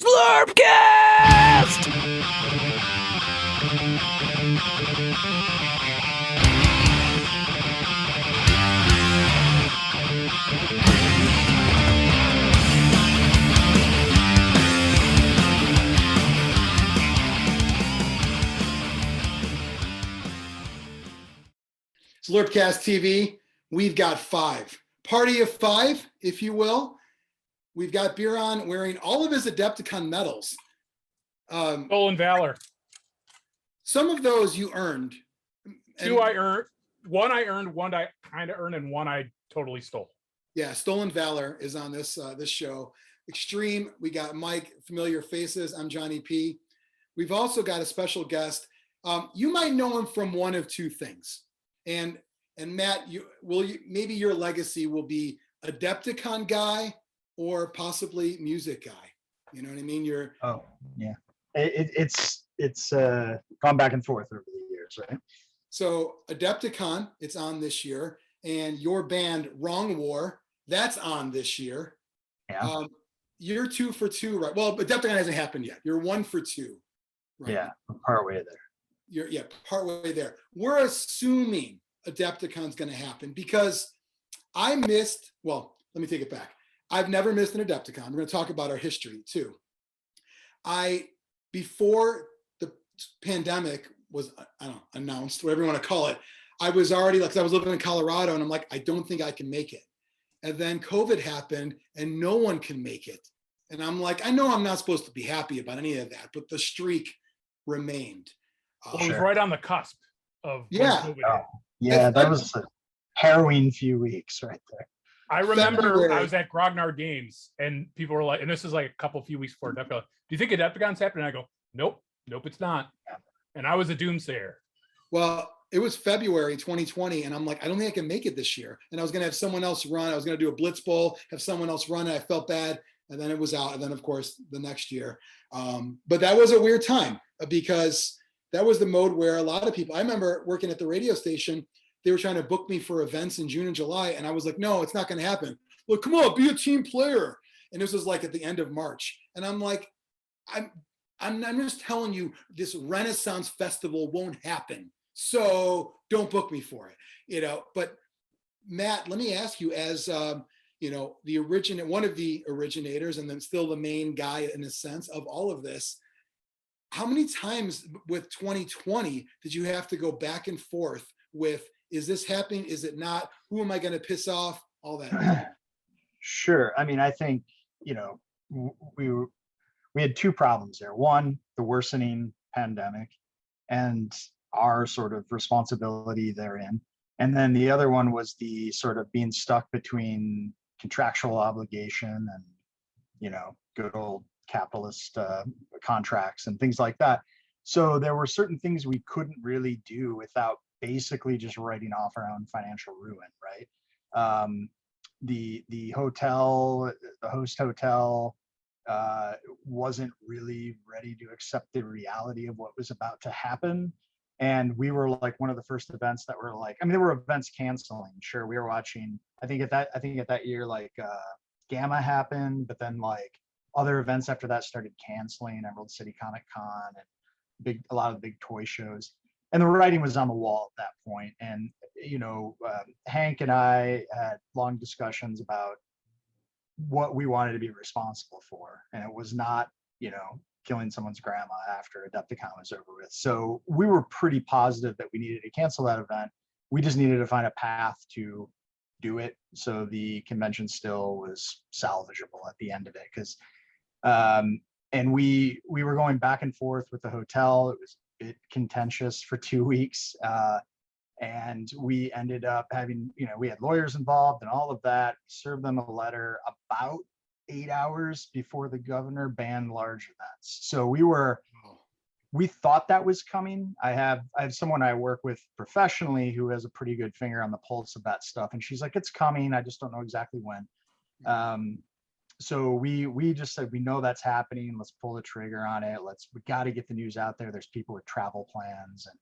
Zlurpcast! Zlurpcast TV, we've got five. Party of five, if you will. We've got Biran wearing all of his Adepticon medals. Stolen Valor. Some of those you earned. Two I earned. One I earned, one I kind of earned, and one I totally stole. Yeah, Stolen Valor is on this show. Xtreme, we got Mike, familiar faces. I'm Jonny P. We've also got a special guest. You might know him from one of two things. And Matt, maybe your legacy will be Adepticon guy or possibly music guy. You know what I mean? It's gone back and forth over the years, right? So Adepticon, it's on this year, and your band Wrong War, that's on this year. Yeah. You're 2 for 2, right? Well, Adepticon hasn't happened yet. You're 1 for 2. Right? Yeah, we're partway there. You're partway there. We're assuming Adepticon's going to happen because I missed. Well, let me take it back. I've never missed an Adepticon. We're going to talk about our history too. Before the pandemic was announced, whatever you want to call it, I was already like, I was living in Colorado, and I'm like, I don't think I can make it. And then COVID happened, and no one can make it. And I'm like, I know I'm not supposed to be happy about any of that, but the streak remained. It was right on the cusp of COVID. That was a harrowing few weeks right there. I remember I was at Grognard Games, and people were like, and this is like a few weeks before Adepticon. Do you think Adepticon's happening? And I go, nope, it's not. Yeah. And I was a doomsayer. Well, it was February 2020, and I'm like, I don't think I can make it this year. And I was going to have someone else run. I was going to do a Blitz Bowl, have someone else run, and I felt bad. And then it was out. And then, of course, the next year. But that was a weird time because that was the mode where a lot of people, I remember working at the radio station, they were trying to book me for events in June and July. And I was like, no, it's not going to happen. Look, come on, be a team player. And this was like at the end of March. And I'm like, I'm just telling you, this Renaissance Festival won't happen. So don't book me for it, But Matt, let me ask you, as one of the originators, and then still the main guy in a sense of all of this, how many times with 2020 did you have to go back and forth with, is this happening? Is it not? Who am I going to piss off? All that. Sure. I mean, I think, we had two problems there. One, the worsening pandemic and our sort of responsibility therein. And then the other one was the sort of being stuck between contractual obligation and, good old capitalist contracts and things like that. So there were certain things we couldn't really do without basically just writing off our own financial ruin, right? The host hotel wasn't really ready to accept the reality of what was about to happen. And we were like one of the first events that were like, there were events canceling. Sure, we were watching, I think at that year, like Gamma happened, but then like other events after that started canceling, Emerald City Comic Con and a lot of the big toy shows. And the writing was on the wall at that point. And, Hank and I had long discussions about what we wanted to be responsible for. And it was not, killing someone's grandma after Adepticon was over with. So we were pretty positive that we needed to cancel that event. We just needed to find a path to do it. So the convention still was salvageable at the end of it. Because, and we were going back and forth with the hotel. It was a bit contentious for 2 weeks. And we ended up having, we had lawyers involved and all of that. Served them a letter about 8 hours before the governor banned large events. So we thought that was coming. I have someone I work with professionally who has a pretty good finger on the pulse of that stuff. And she's like, it's coming. I just don't know exactly when. So we just said, we know that's happening. Let's pull the trigger on it. We got to get the news out there. There's people with travel plans and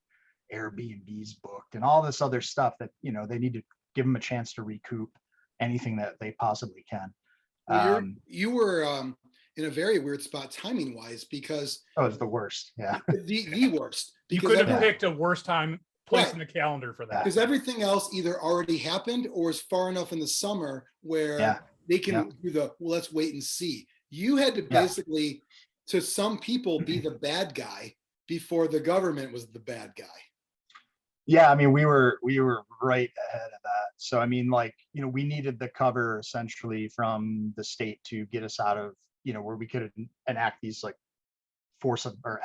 Airbnbs booked and all this other stuff that, they need to give them a chance to recoup anything that they possibly can. Well, you were in a very weird spot timing wise, because Oh, it's the worst. Yeah. the worst. You Because could have picked a worse place Right. in the calendar for that. Because everything else either already happened or is far enough in the summer where they can do the, well, let's wait and see. You had to basically, to some people, be the bad guy before the government was the bad guy. Yeah, I mean, we were right ahead of that. So I mean, like, you know, we needed the cover essentially from the state to get us out of, you know, where we could enact these like force of or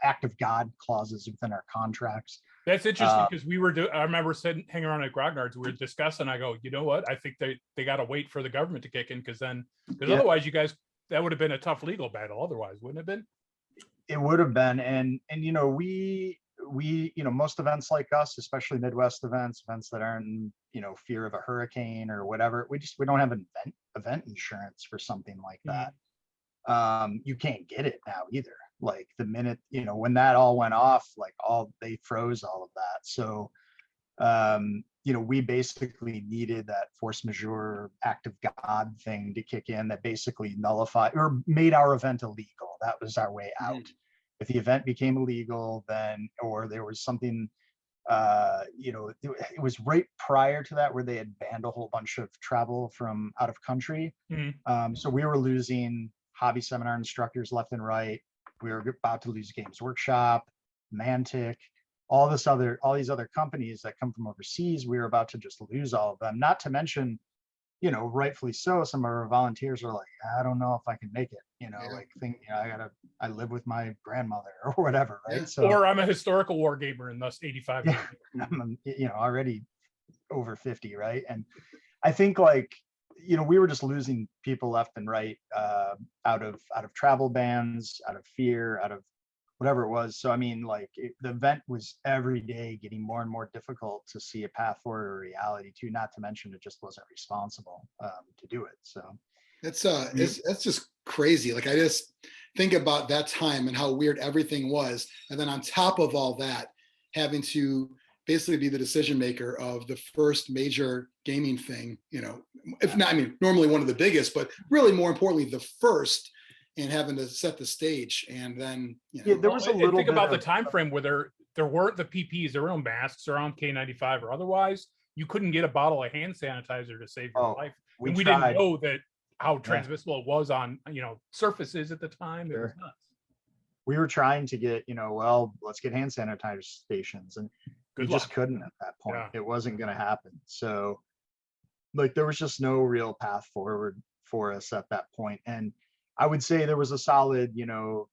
act of God clauses within our contracts. That's interesting because I remember hanging around at Grognard's, we were discussing. I go, you know what? I think they got to wait for the government to kick in because otherwise, you guys, that would have been a tough legal battle. Otherwise, wouldn't it have been? It would have been, and you know, we you know, most events like us, especially Midwest events that aren't in, you know, fear of a hurricane or whatever, we don't have event insurance for something like that. You can't get it now either. Like the minute, you know, when that all went off, like they froze all of that. So you know, we basically needed that force majeure act of God thing to kick in that basically nullified or made our event illegal. That was our way out. If the event became illegal, then, or there was something, you know, it was right prior to that where they had banned a whole bunch of travel from out of country. So we were losing hobby seminar instructors left and right. We were about to lose Games Workshop, Mantic, all these other companies that come from overseas. We were about to just lose all of them. Not to mention, you know, rightfully so, some of our volunteers are like, I don't know if I can make it, you know, like you know, I live with my grandmother or whatever, right? So, or I'm a historical war gamer and thus 85. Yeah, I'm, you know, already over 50, right? And I think, like, you know, we were just losing people left and right, out of travel bans, out of fear, out of whatever it was. So I mean, like, the event was every day getting more and more difficult to see a path forward or reality to, not to mention it just wasn't responsible to do it. So that's just crazy. Like, I just think about that time and how weird everything was, and then on top of all that, having to basically be the decision maker of the first major gaming thing, you know, if not, I mean, normally one of the biggest, but really more importantly, the first, and having to set the stage. And then, you know, there was a little think bit about of the time frame where there weren't the PPs, there were no masks around K95 or otherwise. You couldn't get a bottle of hand sanitizer to save your life. And we didn't know that how transmissible it was on, you know, surfaces at the time. It was nuts. We were trying to get, you know, well, let's get hand sanitizer stations, and we just couldn't at that point. It wasn't going to happen. So, like, there was just no real path forward for us at that point. And I would say there was a solid, you know,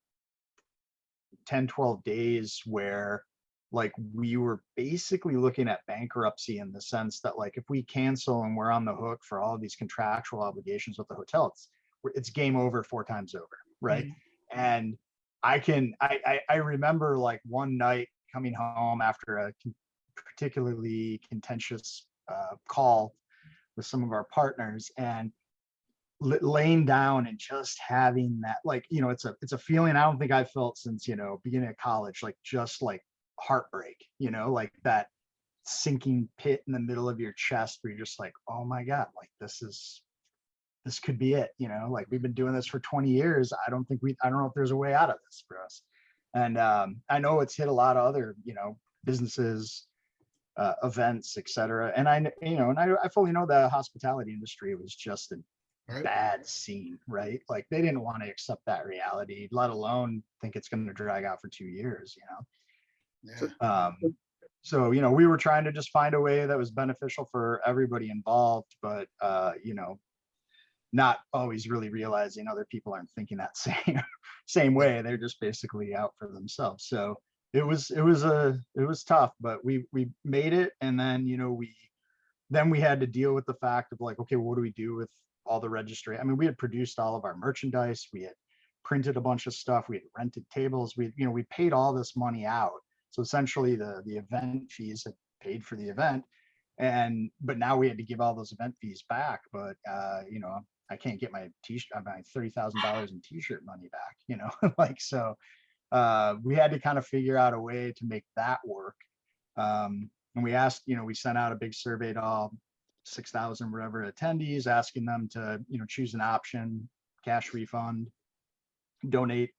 10, 12 days where, like, we were basically looking at bankruptcy in the sense that, like, if we cancel and we're on the hook for all of these contractual obligations with the hotel, it's game over 4 times over, right? And I remember, like, one night coming home after a particularly contentious call with some of our partners, and laying down and just having that, like, you know, it's a feeling I don't think I felt since, you know, beginning of college, like, just like heartbreak, you know, like that sinking pit in the middle of your chest where you're just like, oh my God, like, this could be it, you know, like, we've been doing this for 20 years. I don't know if there's a way out of this for us. And I know it's hit a lot of other, you know, businesses, events, etc. And I fully know the hospitality industry was just a bad scene, right? Like, they didn't want to accept that reality, let alone think it's going to drag out for 2 years, you know? So, you know, we were trying to just find a way that was beneficial for everybody involved, but, you know, not always really realizing other people aren't thinking that same way. They're just basically out for themselves. So it was tough, but we made it. And then, you know, we had to deal with the fact of, like, okay, what do we do with all the registry? I mean, we had produced all of our merchandise, we had printed a bunch of stuff, we had rented tables, we paid all this money out. So essentially the event fees had paid for the event, but now we had to give all those event fees back. But you know, I can't get my $30,000 in t-shirt money back, you know. Like, so we had to kind of figure out a way to make that work. And we asked, you know, we sent out a big survey to all 6,000 whatever attendees, asking them to, you know, choose an option, cash refund, donate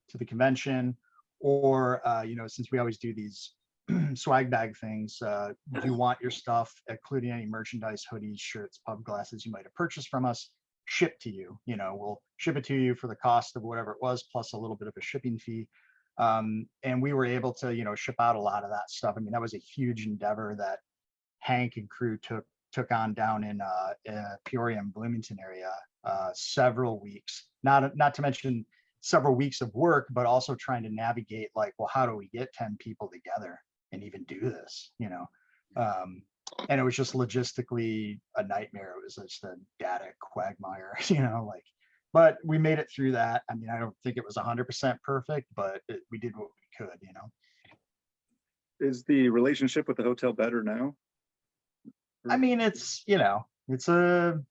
to the convention, or since we always do these swag bag things, if you want your stuff, including any merchandise, hoodies, shirts, pub glasses you might have purchased from us, shipped to you. We'll ship it to you for the cost of whatever it was, plus a little bit of a shipping fee. And we were able to, ship out a lot of that stuff. I mean, that was a huge endeavor that Hank and crew took on down in Peoria and Bloomington area, several weeks. Not to mention several weeks of work, but also trying to navigate like, well, how do we get 10 people together and even do this? And it was just logistically a nightmare. It was just a data quagmire, but we made it through that. I mean, I don't think it was 100% perfect, but we did what we could. Is the relationship with the hotel better now? I mean, it's a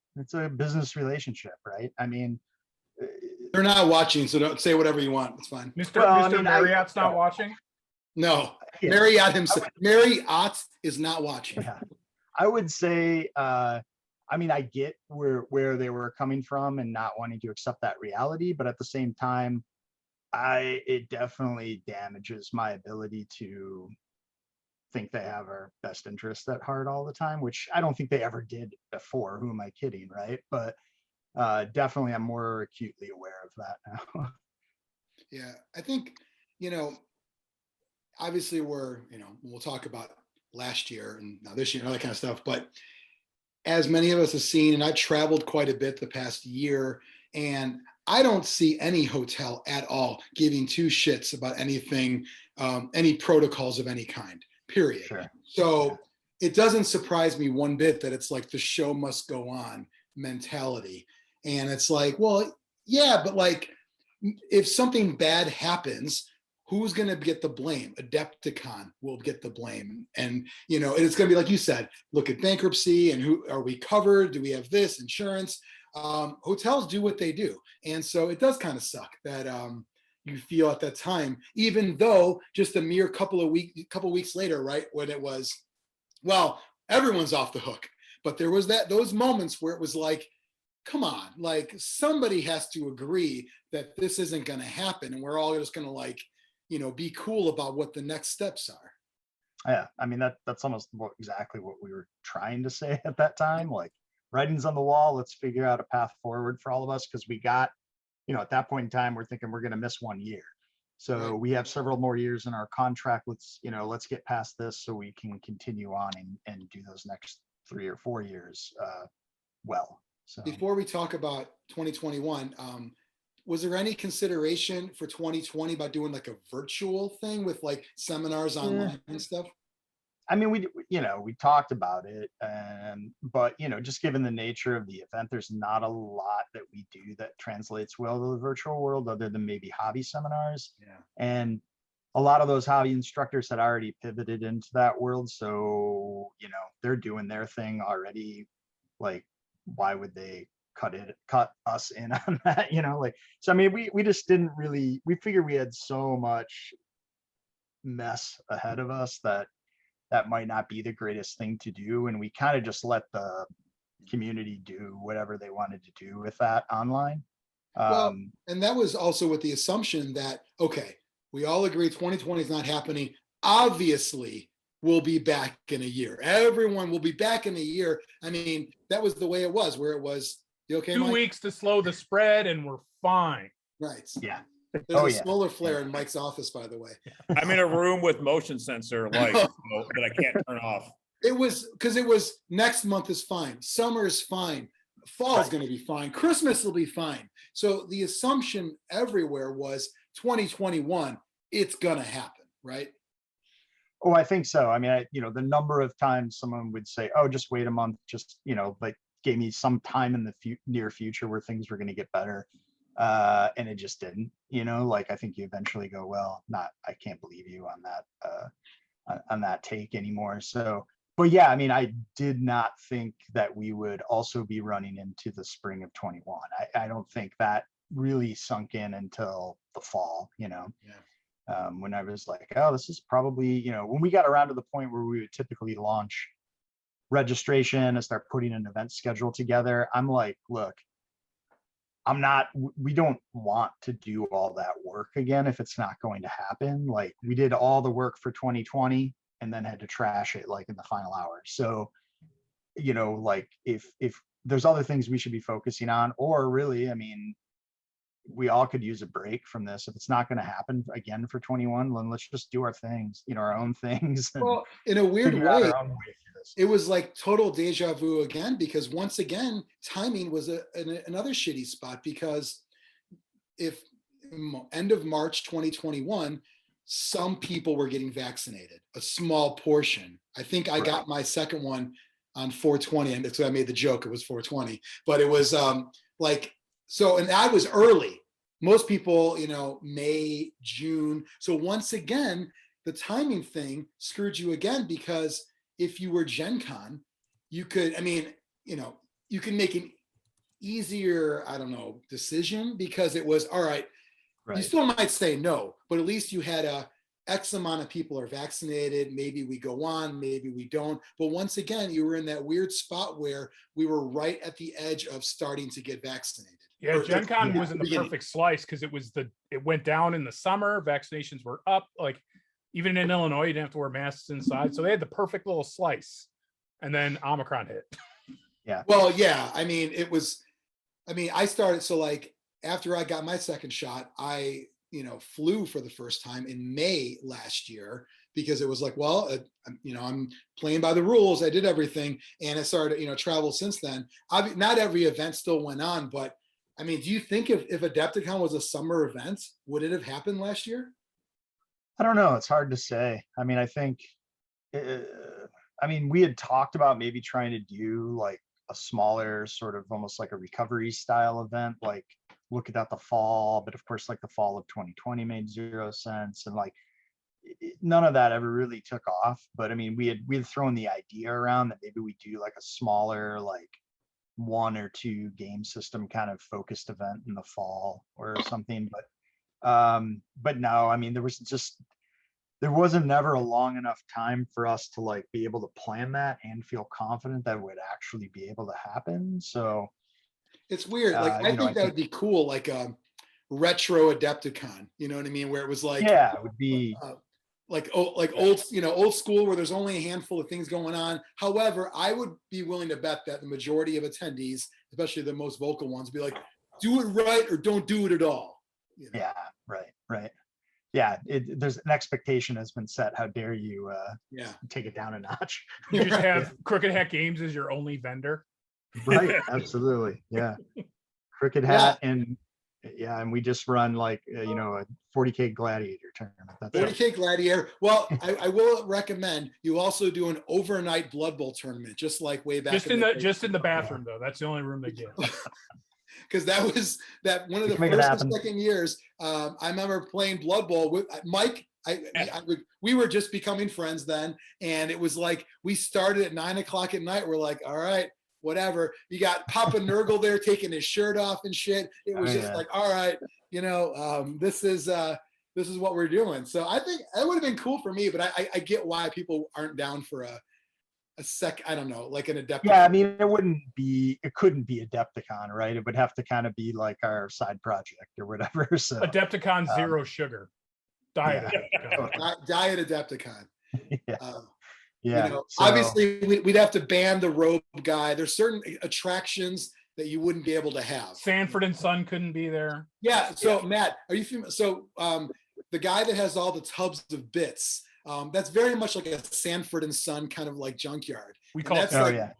business relationship, right? I mean, they're not watching, so don't say whatever you want. It's fine. Mr. Marriott's not watching. No, yeah. Marriott is not watching. Yeah. I would say, I mean, I get where they were coming from and not wanting to accept that reality, but at the same time, it definitely damages my ability to think they have our best interest at heart all the time, which I don't think they ever did before. Who am I kidding, right? But definitely I'm more acutely aware of that now. Yeah, I think, obviously we'll talk about last year and now this year and all that kind of stuff, but as many of us have seen, and I've traveled quite a bit the past year, and I don't see any hotel at all giving two shits about anything, any protocols of any kind, period. Sure. So it doesn't surprise me one bit that it's like the show must go on mentality. And it's like, well, yeah, but like if something bad happens, who's going to get the blame? Adepticon will get the blame. And, it's going to be like you said, look at bankruptcy and who are we covered? Do we have this insurance? Hotels do what they do. And so it does kind of suck that you feel at that time, even though just a mere couple weeks later, right, when it was, well, everyone's off the hook. But there was those moments where it was like, come on, like somebody has to agree that this isn't going to happen. And we're all just going to be cool about what the next steps are. Yeah. I mean, that's almost exactly what we were trying to say at that time. Like writing's on the wall, let's figure out a path forward for all of us. Cause we got, at that point in time, we're thinking we're going to miss 1 year. So we have several more years in our contract. Let's get past this so we can continue on and do those next 3 or 4 years well. So before we talk about 2021, was there any consideration for 2020 about doing like a virtual thing with like seminars online and stuff? I mean, we talked about it, but just given the nature of the event, there's not a lot that we do that translates well to the virtual world, other than maybe hobby seminars. Yeah. And a lot of those hobby instructors had already pivoted into that world, so they're doing their thing already. Like, why would they cut us in on that? So I mean, we just didn't really. We figured we had so much mess ahead of us that might not be the greatest thing to do, and we kind of just let the community do whatever they wanted to do with that online. And that was also with the assumption that, okay, we all agree 2020 is not happening. Obviously, we'll be back in a year. Everyone will be back in a year. I mean, that was the way it was, where it was, you okay, 2 Mike? weeks to slow the spread and we're fine. Right. Yeah. There's a solar flare in Mike's office, by the way. I'm in a room with motion sensor lights that I can't turn off. It was next month is fine. Summer is fine. Fall is going to be fine. Christmas will be fine. So the assumption everywhere was 2021, it's going to happen, right? Oh, I think so. I mean, the number of times someone would say, oh, just wait a month, just, like gave me some time in the near future where things were going to get better. And it just didn't, like, I think you eventually go, well, I can't believe you on that take anymore. So, but yeah, I mean, I did not think that we would also be running into the spring of 21. I don't think that really sunk in until the fall, Yeah. When I was like, oh, this is probably, when we got around to the point where we would typically launch registration and start putting an event schedule together, I'm like, look, we don't want to do all that work again if it's not going to happen. Like we did all the work for 2020 and then had to trash it like in the final hour. So, you know, like if there's other things we should be focusing on, or really, I mean, we all could use a break from this. If it's not going to happen again for 21, then let's just do our things, you know, our own things. Well, in a weird figure out way, our own way through this. it was like total deja vu again, because once again, timing was another shitty spot, because if end of March 2021, some people were getting vaccinated, a small portion. I think I got my second one on 420, and that's why I made the joke. It was 420, but it was like, so, and I was early. Most people, you know, May, June. So once again, the timing thing screwed you again, because if you were Gen Con, you could, I mean, you know, you can make an easier, I don't know, decision, because it was, all right, you still might say no, but at least you had a X amount of people are vaccinated. Maybe we go on, maybe we don't. But once again, you were in that weird spot where we were right at the edge of starting to get vaccinated. Yeah, Gen Con was in the perfect slice, because it went down in the summer, vaccinations were up, like even in Illinois, you didn't have to wear masks inside. So they had the perfect little slice. And then Omicron hit. Yeah. Well, yeah, I mean, I started, so like after I got my second shot, I, you know, flew for the first time in May last year, because it was like, well, you know, I'm playing by the rules. I did everything, and I started, you know, travel since then. Not every event still went on, but I mean, do you think if Adepticon was a summer event, would it have happened last year? I don't know. It's hard to say. I mean, I think, I mean, we had talked about maybe trying to do like a smaller sort of almost like a recovery style event, like look at that the fall, but of course, like the fall of 2020 made zero sense. And like, none of that ever really took off. But I mean, we had thrown the idea around that maybe we do like a smaller, like 1 or 2 game system kind of focused event in the fall or something. But no, I mean, there wasn't never a long enough time for us to like be able to plan that and feel confident that it would actually be able to happen. So it's weird. Like, I think that would be cool, like a retro Adepticon, you know what I mean? Where it was like, yeah, it would be like old, you know, old school, where there's only a handful of things going on. However, I would be willing to bet that the majority of attendees, especially the most vocal ones, be like, do it right or don't do it at all. You know? Yeah, right. Yeah, there's an expectation has been set. How dare you take it down a notch? You just have Crooked Hat Games as your only vendor. Right, absolutely. Yeah. Crooked Hat and we just run like you know, a 40K gladiator tournament. That's 40K gladiator. Well, I will recommend you also do an overnight Blood Bowl tournament, just like way back. Just in the bathroom though. That's the only room they get. Because that was one of the first and second years. I remember playing Blood Bowl with Mike. We were just becoming friends then, and it was like we started at 9 o'clock at night. We're like, all right, whatever. You got Papa Nurgle there taking his shirt off and shit. It was like, all right, you know, this is what we're doing. So I think that would have been cool for me, but I get why people aren't down for a I don't know, like an Adepticon. Yeah, I mean, it couldn't be Adepticon, right? It would have to kind of be like our side project or whatever. So Adepticon zero sugar. Diet Adepticon. Diet Adepticon. You know, so, obviously we'd have to ban the robe guy. There's certain attractions that you wouldn't be able to have. Sanford and Son couldn't be there. Yeah. So Matt, are you familiar? So the guy that has all the tubs of bits, that's very much like a Sanford and Son kind of like junkyard. We call that's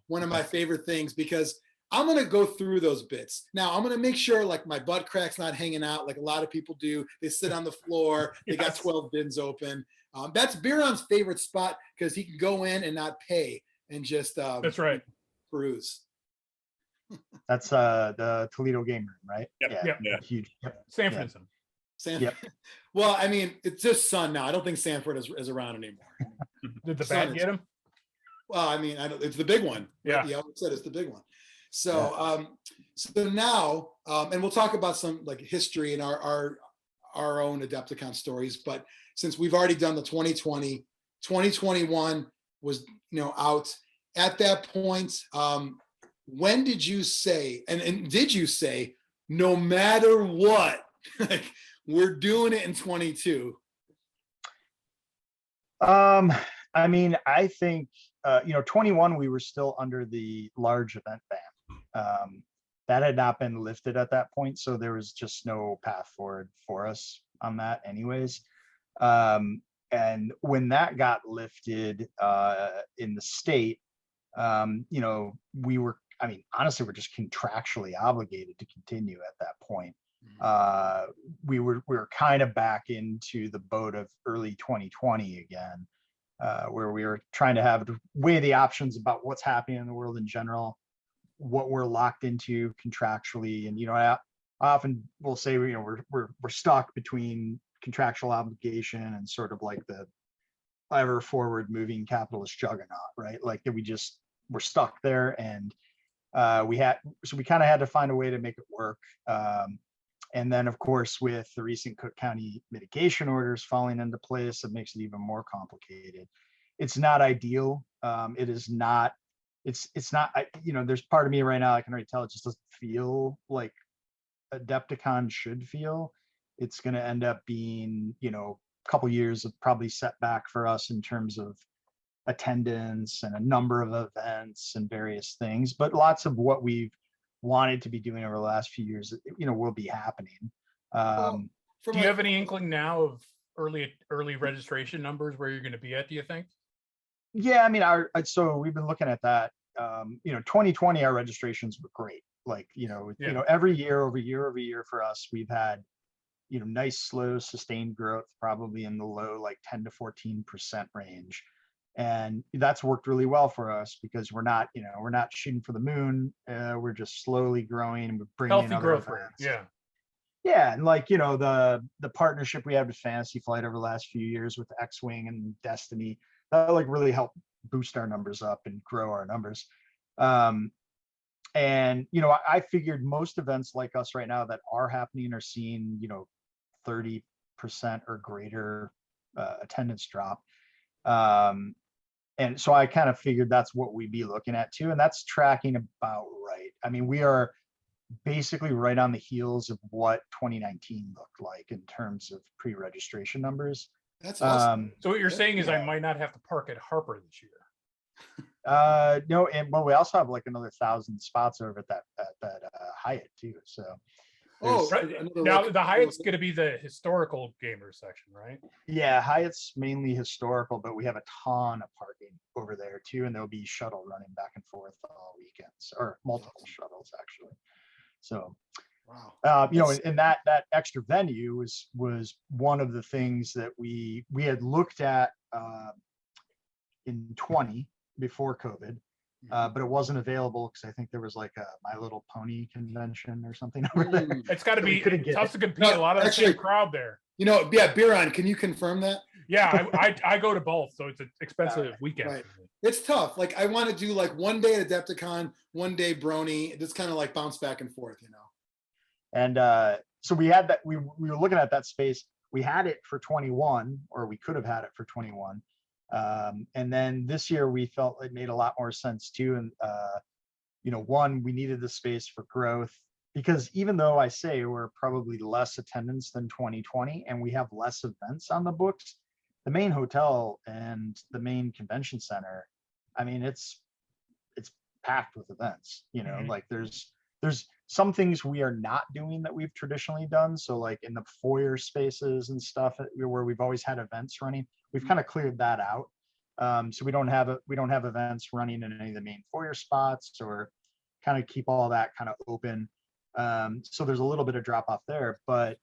one of my favorite things, because I'm going to go through those bits. Now I'm going to make sure like my butt crack's not hanging out like a lot of people do. They sit on the floor. They got 12 bins open. That's Biran's favorite spot, because he can go in and not pay and just that's right, peruse. That's the Toledo game room, right? Yep. Huge. Sanford and Son. Sanford. Yep. Well, I mean, it's just Son now. I don't think Sanford is around anymore. Did the bat get him? Well, I mean, it's the big one. Yeah. The Albert said it's the big one. So, so now, and we'll talk about some like history and our own Adepticon stories. But since we've already done the 2020, 2021 was, you know, out at that point. When did you say, and did you say, no matter what, like, we're doing it in 22? I mean, I think, 21, we were still under the large event ban. That had not been lifted at that point, so there was just no path forward for us on that anyways. And when that got lifted in the state, we were, I mean, honestly, we're just contractually obligated to continue at that point. We were kind of back into the boat of early 2020 again, where we were trying to weigh the options about what's happening in the world in general, what we're locked into contractually. And, I often will say, we're stuck between contractual obligation and sort of like the ever forward moving capitalist juggernaut, right? Like that we're stuck there, and we kind of had to find a way to make it work. And then, of course, with the recent Cook County mitigation orders falling into place, it makes it even more complicated. It's not ideal. It is not. It's not. There's part of me right now, I can already tell, it just doesn't feel like Adepticon should feel. It's going to end up being, a couple years of probably setback for us in terms of attendance and a number of events and various things. But lots of what we've wanted to be doing over the last few years, will be happening. Do you have any inkling now of early registration numbers where you're going to be at, do you think? Yeah, I mean, so we've been looking at that. 2020, our registrations were great. Like, every year over year for us, we've had, nice, slow, sustained growth, probably in the low, like 10 to 14% range. And that's worked really well for us because we're not shooting for the moon. We're just slowly growing and we're bringing in healthy other growth rate. events. Yeah. Yeah, and like, the partnership we have with Fantasy Flight over the last few years with X-Wing and Destiny, that like really helped boost our numbers up and grow our numbers. And I figured most events like us right now that are happening are seeing 30% or greater attendance drop. And so I kind of figured that's what we'd be looking at too, and that's tracking about right. I mean, we are basically right on the heels of what 2019 looked like in terms of pre-registration numbers. That's awesome. So what you're saying is I might not have to park at Harper this year. No, and well, we also have like another 1,000 spots over at that Hyatt too. So right. Now the Hyatt's going to be the historical gamer section, right? Yeah, Hyatt's mainly historical, but we have a ton of parking over there too, and there'll be shuttle running back and forth all weekends, or multiple shuttles actually. So, wow. And that extra venue was one of the things that we had looked at in 20 before COVID, but it wasn't available because I think there was like a My Little Pony convention or something over there. It's got to be tough to compete. No, a lot of actually, the same crowd there. Yeah, Biran, can you confirm that? Yeah, I go to both, so it's an expensive weekend. Right. It's tough. Like I want to do like one day at Adepticon, one day Brony. Just kind of like bounce back and forth, And so we had that. We were looking at that space. We had it for 21, or we could have had it for 21. And then this year we felt it made a lot more sense too. And one, we needed the space for growth, because even though I say we're probably less attendance than 2020 and we have less events on the books, the main hotel and the main convention center, I mean, it's packed with events, like there's some things we are not doing that we've traditionally done. So like in the foyer spaces and stuff where we've always had events running, we've kind of cleared that out. So we don't have events running in any of the main foyer spots, or kind of keep all that kind of open. So there's a little bit of drop off there, but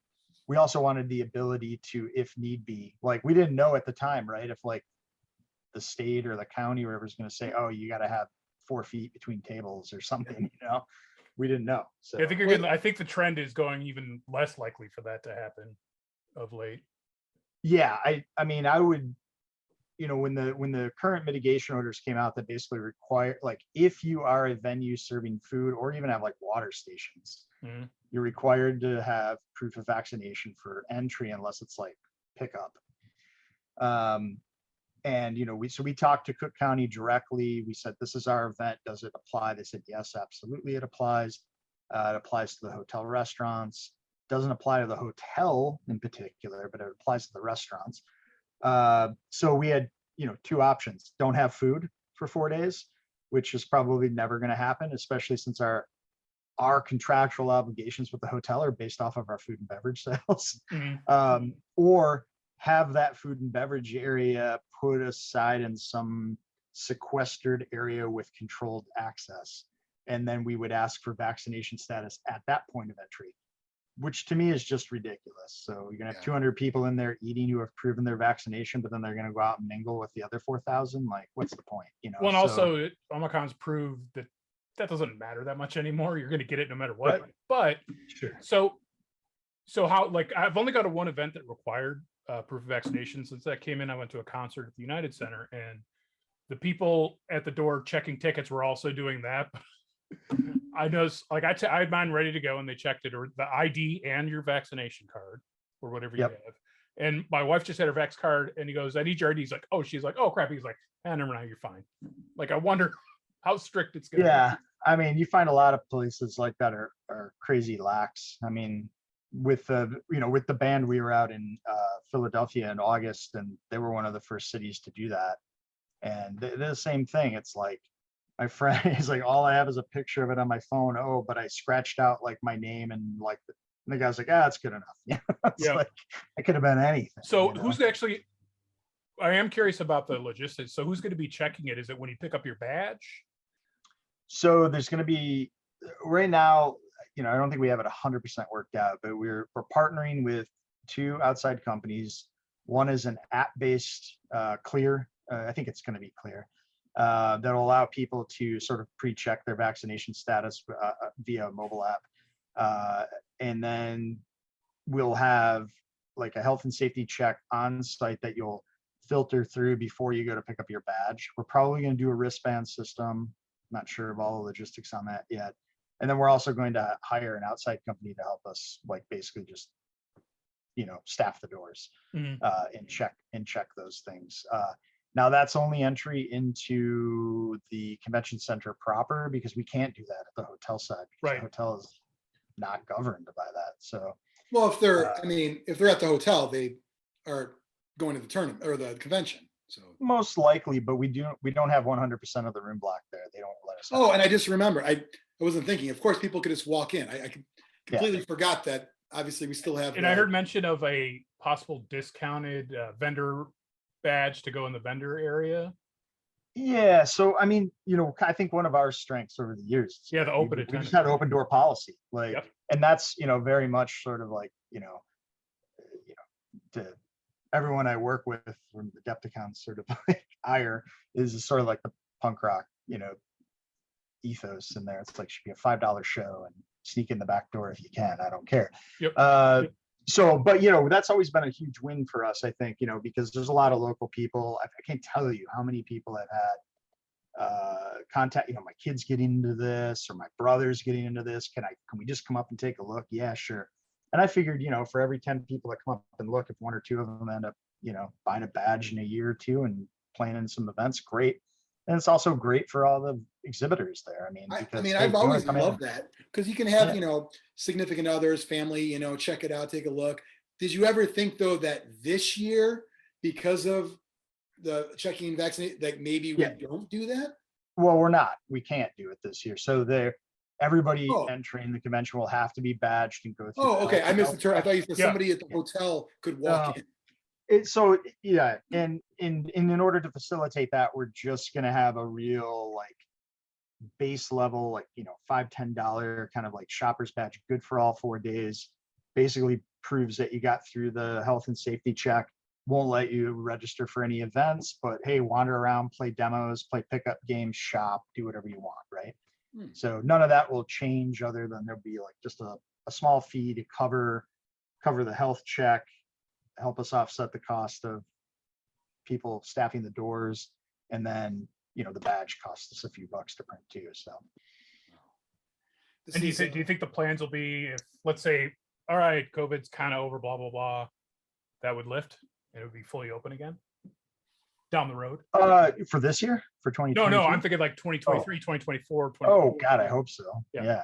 we also wanted the ability to, if need be, like we didn't know at the time, right? If like the state or the county or whatever is going to say, oh, you got to have 4 feet between tables or something, we didn't know. So I think the trend is going even less likely for that to happen of late. Yeah, I mean, I would, when the current mitigation orders came out that basically require, like, if you are a venue serving food or even have like water stations, you're required to have proof of vaccination for entry unless it's like pickup. And we talked to Cook County directly. We said, this is our event, does it apply? They said, yes, absolutely, it applies. It applies to the hotel restaurants. Doesn't apply to the hotel in particular, but it applies to the restaurants. So we had, two options. Don't have food for 4 days, which is probably never going to happen, especially since our contractual obligations with the hotel are based off of our food and beverage sales. Or have that food and beverage area put aside in some sequestered area with controlled access. And then we would ask for vaccination status at that point of entry, which to me is just ridiculous. So you're gonna have 200 people in there eating who have proven their vaccination, but then they're gonna go out and mingle with the other 4,000. Like, what's the point? Well, and also Omicron's proved that doesn't matter that much anymore. You're gonna get it no matter what. Right. But Sure. So how, like, I've only got to one event that required proof of vaccination. Since that came in, I went to a concert at the United Center, and the people at the door checking tickets were also doing that. I noticed, like, I had mine ready to go, and they checked it, or the ID and your vaccination card, or whatever you have. And my wife just had her vax card, and he goes, "I need your ID." He's like, "Oh," she's like, "Oh crap." He's like, "Never mind, you're fine." Like, I wonder how strict it's gonna be. Yeah, I mean, you find a lot of places like that are crazy lax. I mean, with the band, we were out in Philadelphia in August, and they were one of the first cities to do that. And they're the same thing. It's like, my friend is like, all I have is a picture of it on my phone. Oh, but I scratched out like my name, and like the guy's like, "It's good enough." It's like, it could have been anything. So who's actually? I am curious about the logistics. So who's going to be checking it? Is it when you pick up your badge? So there's going to be, right now, I don't think we have it 100% worked out, but we're partnering with 2 outside companies. One is an app-based Clear. I think it's going to be Clear. That'll allow people to sort of pre-check their vaccination status via a mobile app. And then we'll have like a health and safety check on site that you'll filter through before you go to pick up your badge. We're probably going to do a wristband system. Not sure of all the logistics on that yet. And then we're also going to hire an outside company to help us, like, basically just, staff the doors and check those things. Now that's only entry into the convention center proper, because we can't do that at the hotel side. Because the hotel is not governed by that. So, well, if they're at the hotel, they are going to the tournament or the convention. So most likely, but we don't have 100% of the room block there. They don't let us. Oh, and I just remember, I wasn't thinking. Of course, people could just walk in. I completely forgot that. Obviously, we still have. And I heard mention of a possible discounted vendor badge to go in the vendor area. Yeah. So, I mean, I think one of our strengths over the years. The open we just had open door policy, like, and that's, very much sort of like, to everyone I work with from the Adepticon sort of like ire is sort of like the punk rock, ethos in there. It's like, should be a $5 show and sneak in the back door if you can. I don't care. So, but that's always been a huge win for us, I think, because there's a lot of local people. I can't tell you how many people I've had contact, my kids getting into this, or my brother's getting into this. Can we just come up and take a look? Yeah, sure. And I figured, for every 10 people that come up and look, if 1 or 2 of them end up, buying a badge in a year or 2 and playing in some events, great. And it's also great for all the exhibitors there. I've always loved that, because you can have, significant others, family, check it out, take a look. Did you ever think, though, that this year, because of the checking and vaccinate, that maybe we don't do that? Well, we're not. We can't do it this year. So everybody entering the convention will have to be badged and go through. Oh, okay. I missed the term. I thought you said somebody at the hotel could walk in. And in order to facilitate that, we're just going to have a real, like, base level, like, $5-10 kind of like shopper's badge, good for all 4 days. Basically proves that you got through the health and safety check. Won't let you register for any events, but hey, wander around, play demos, play pickup games, shop, do whatever you want, right? So none of that will change, other than there'll be like just a small fee to cover the health check, help us offset the cost of people staffing the doors, and then the badge costs us a few bucks to print too. So, and do you think the plans will be, if, let's say, all right, COVID's kind of over, blah blah blah, that would lift and it would be fully open again down the road? For this year, for 2020? No, I'm thinking like 2023, 2024. Oh God, I hope so. Yeah.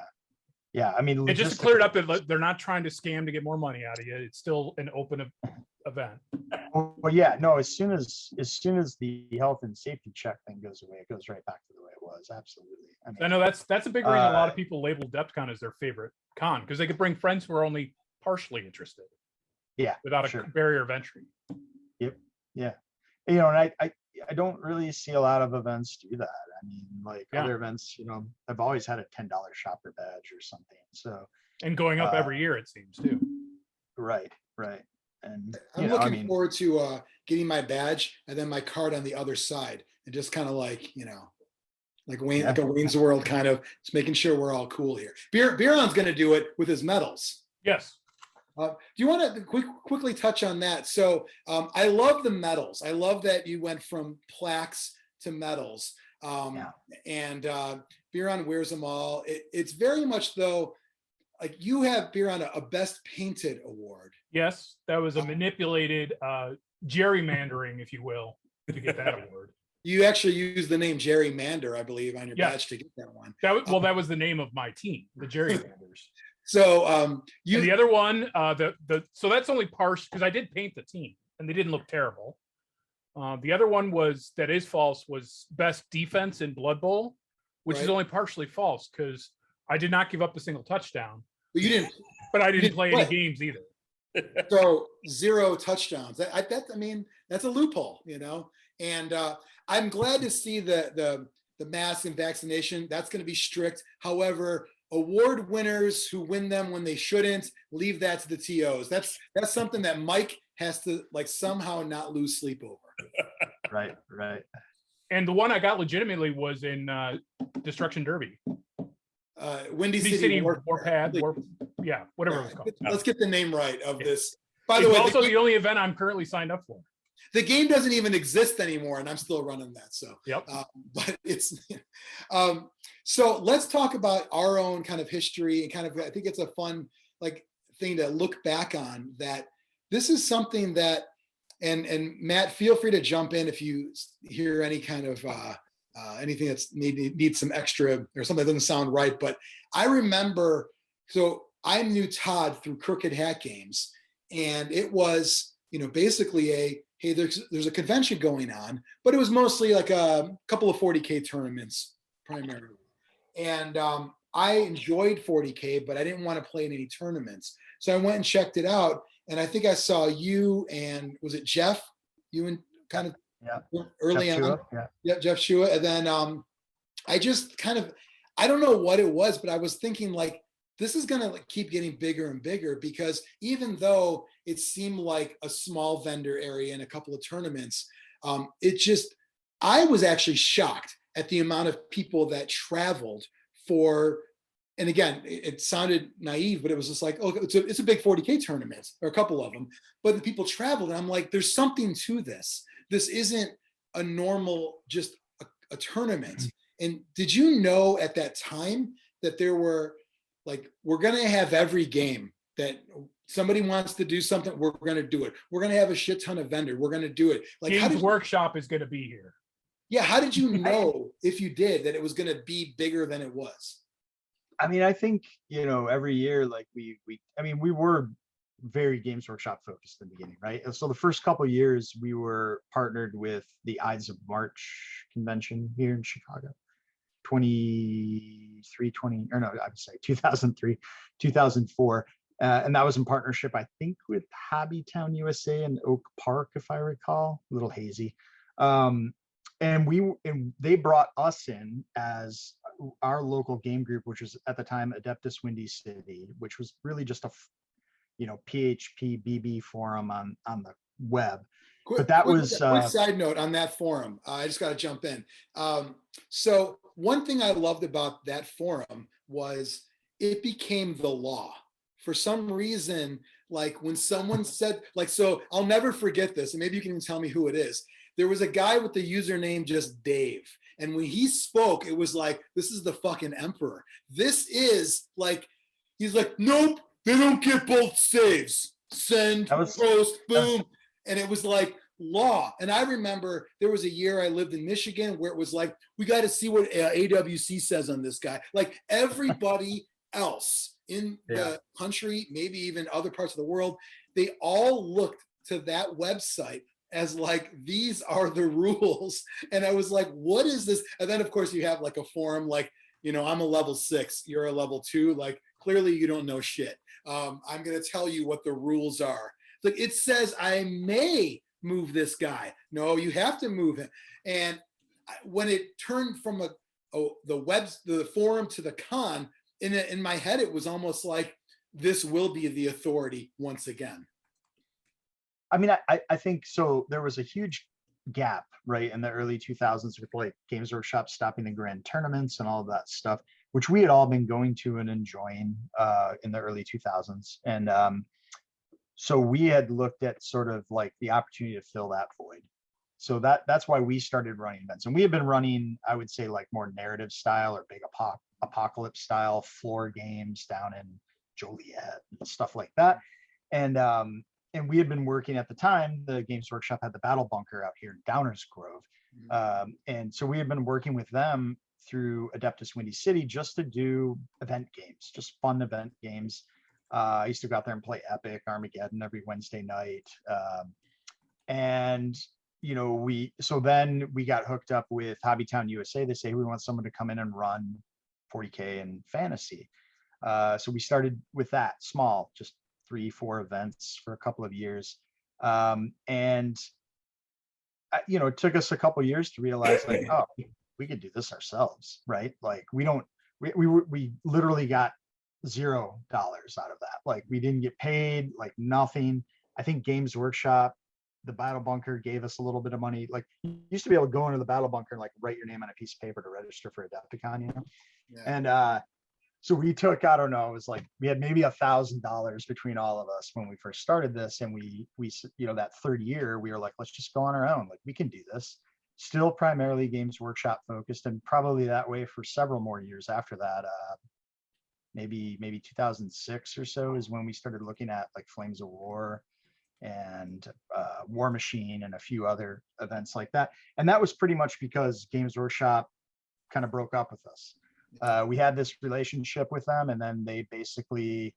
Yeah, I mean, And just to clear it up, that they're not trying to scam to get more money out of you. It's still an open event. well, yeah, no. As soon as the health and safety check thing goes away, it goes right back to the way it was. Absolutely. I know that's a big reason a lot of people label Adepticon as their favorite con, because they could bring friends who are only partially interested. Yeah, without a barrier of entry. Yep. Yeah. You know, and I don't really see a lot of events do that. I mean, like other events, you know, I've always had a $10 shopper badge or something. So and going up every year, it seems too. Right. And I'm looking forward to getting my badge and then my card on the other side, and just kind of like, you know, like Wayne, like a Wayne's World kind of, just making sure we're all cool here. Biran's going to do it with his medals. Yes. Do you want to quickly touch on that? So I love the medals. I love that you went from plaques to medals. And Biran wears them all. It's very much though, like you have, Biran, a best painted award. Yes, that was a manipulated gerrymandering, if you will, to get that award. You actually used the name Gerrymander, I believe, on your badge to get that one. That was the name of my team, the Gerrymanders. So and the other one, so that's only partial, because I did paint the team and they didn't look terrible. The other one that is false was best defense in Blood Bowl, which is only partially false because I did not give up a single touchdown. But you didn't. But I didn't play any games either. So 0 touchdowns. I mean, that's a loophole, you know. And I'm glad to see the mask and vaccination. That's going to be strict. However, award winners who win them when they shouldn't, leave that to the TOs. That's something that Mike has to like somehow not lose sleep over. Right. And the one I got legitimately was in Destruction Derby. Windy City Warpad, whatever it was called. Let's get the name right of this. By the it's way, also the only event I'm currently signed up for. The game doesn't even exist anymore, and I'm still running that. So, but it's so let's talk about our own kind of history and kind of, I think it's a fun like thing to look back on, that this is something that, and Matt, feel free to jump in if you hear any kind of anything that's needs some extra or something that doesn't sound right. But I remember, so I knew Todd through Crooked Hat Games, and it was, you know, basically hey, there's a convention going on, but it was mostly like a couple of 40K tournaments primarily. And I enjoyed 40K, but I didn't want to play in any tournaments. So I went and checked it out. And I think I saw you and, was it Jeff? You and kind of early Jeff on. Shua, Jeff Shua. And then I just kind of, I don't know what it was, but I was thinking like, this is going to keep getting bigger and bigger, because even though it seemed like a small vendor area in a couple of tournaments, I was actually shocked at the amount of people that traveled for, and again, it sounded naive, but it was just like, oh, it's a big 40K tournament, or a couple of them, but the people traveled, and I'm like, there's something to this. This isn't a normal, just a tournament. Mm-hmm. And did you know at that time that there were, like, we're going to have every game that somebody wants to do something, we're going to do it. We're going to have a shit ton of vendor. We're going to do it. Like, Games Workshop is going to be here. Yeah. How did you know, if you did, that it was going to be bigger than it was? I mean, I think, you know, every year, like we were very Games Workshop focused in the beginning, right? And so the first couple of years we were partnered with the Ides of March convention here in Chicago. 2003, 2004. And that was in partnership, I think, with Hobbytown USA and Oak Park, if I recall, a little hazy. And they brought us in as our local game group, which was at the time Adeptus Windy City, which was really just a, you know, PHP BB forum on the web. But that was quick side note on that forum. I just got to jump in. So one thing I loved about that forum was it became the law. For some reason, like when someone said, like, so I'll never forget this, and maybe you can even tell me who it is. There was a guy with the username just Dave. And when he spoke, it was like, this is the fucking emperor. This is like, he's like, nope, they don't get both saves. Send, post, boom. And it was like law. And I remember there was a year I lived in Michigan where it was like, we got to see what AWC says on this guy. Like everybody else in the country, maybe even other parts of the world, they all looked to that website as like, these are the rules. And I was like, what is this? And then of course you have like a forum, like, you know, I'm a level 6, you're a level 2. Like, clearly you don't know shit. I'm going to tell you what the rules are. Like, it says I may move this guy. No, you have to move him. And when it turned from the forum to the con, in my head, it was almost like, this will be the authority once again. I mean, I think so. There was a huge gap, right, in the early 2000s with like Games Workshop stopping the grand tournaments and all of that stuff, which we had all been going to and enjoying in the early 2000s. And so we had looked at sort of like the opportunity to fill that void. So that's why we started running events. And we had been running, I would say, like more narrative style or big apocalypse style floor games down in Joliet and stuff like that. And we had been working at the time, the Games Workshop had the Battle Bunker out here in Downers Grove. And so we had been working with them through Adeptus Windy City just to do event games, just fun event games. I used to go out there and play Epic, Armageddon every Wednesday night. And, you know, then we got hooked up with Hobbytown USA. They say, we want someone to come in and run 40K and fantasy. So we started with that small, just 3-4 events for a couple of years. And, you know, it took us a couple of years to realize like, oh, we could do this ourselves, right? Like we literally got $0 out of that. Like we didn't get paid, like nothing. I think Games Workshop, the Battle Bunker gave us a little bit of money. Like you used to be able to go into the Battle Bunker and like write your name on a piece of paper to register for Adepticon, you know? Yeah. And so we took, I don't know, it was like we had maybe $1,000 between all of us when we first started this. And we, you know, that third year, we were like, let's just go on our own. Like we can do this. Still primarily Games Workshop focused, and probably that way for several more years after that. Maybe 2006 or so is when we started looking at like Flames of War and War Machine and a few other events like that. And that was pretty much because Games Workshop kind of broke up with us. We had this relationship with them, and then they basically,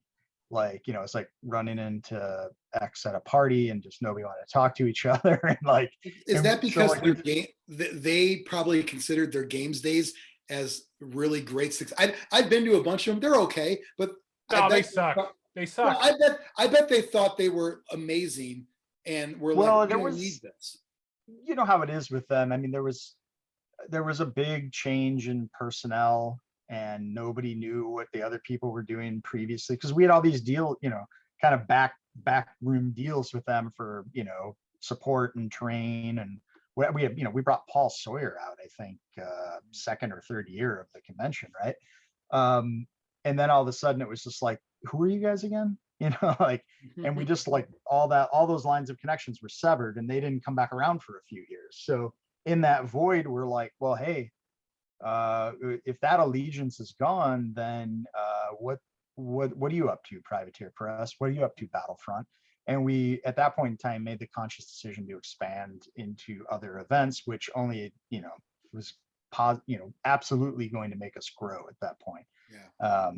like, you know, it's like running into X at a party and just nobody wanted to talk to each other. And like, is that because so, like, they probably considered their games days as really great success? I've been to a bunch of them. They're okay, but no, they suck. They suck. Well, I bet they thought they were amazing and were like, we don't need this. You know how it is with them. I mean, there was a big change in personnel, and nobody knew what the other people were doing previously, because we had all these deal, you know, kind of backroom deals with them for, you know, support and train. And we have, you know, we brought Paul Sawyer out, I think, second or third year of the convention, right? And then all of a sudden it was just like, who are you guys again? You know, like, and we just like all those lines of connections were severed, and they didn't come back around for a few years. So in that void, we're like, well, hey, if that allegiance is gone, then what are you up to, Privateer Press? What are you up to, Battlefront? And we, at that point in time, made the conscious decision to expand into other events, which only, you know, was absolutely going to make us grow at that point. Yeah.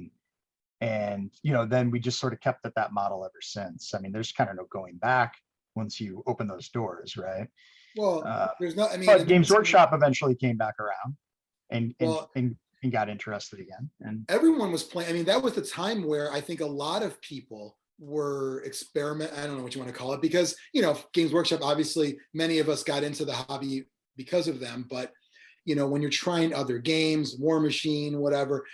And, you know, then we just sort of kept at that model ever since. I mean, there's kind of no going back once you open those doors, right? Well, there's no, I mean, but Games Workshop eventually came back around and got interested again. And everyone was playing. I mean, that was the time where I think a lot of people were I don't know what you want to call it, because, you know, Games Workshop, obviously many of us got into the hobby because of them. But, you know, when you're trying other games, War Machine, whatever,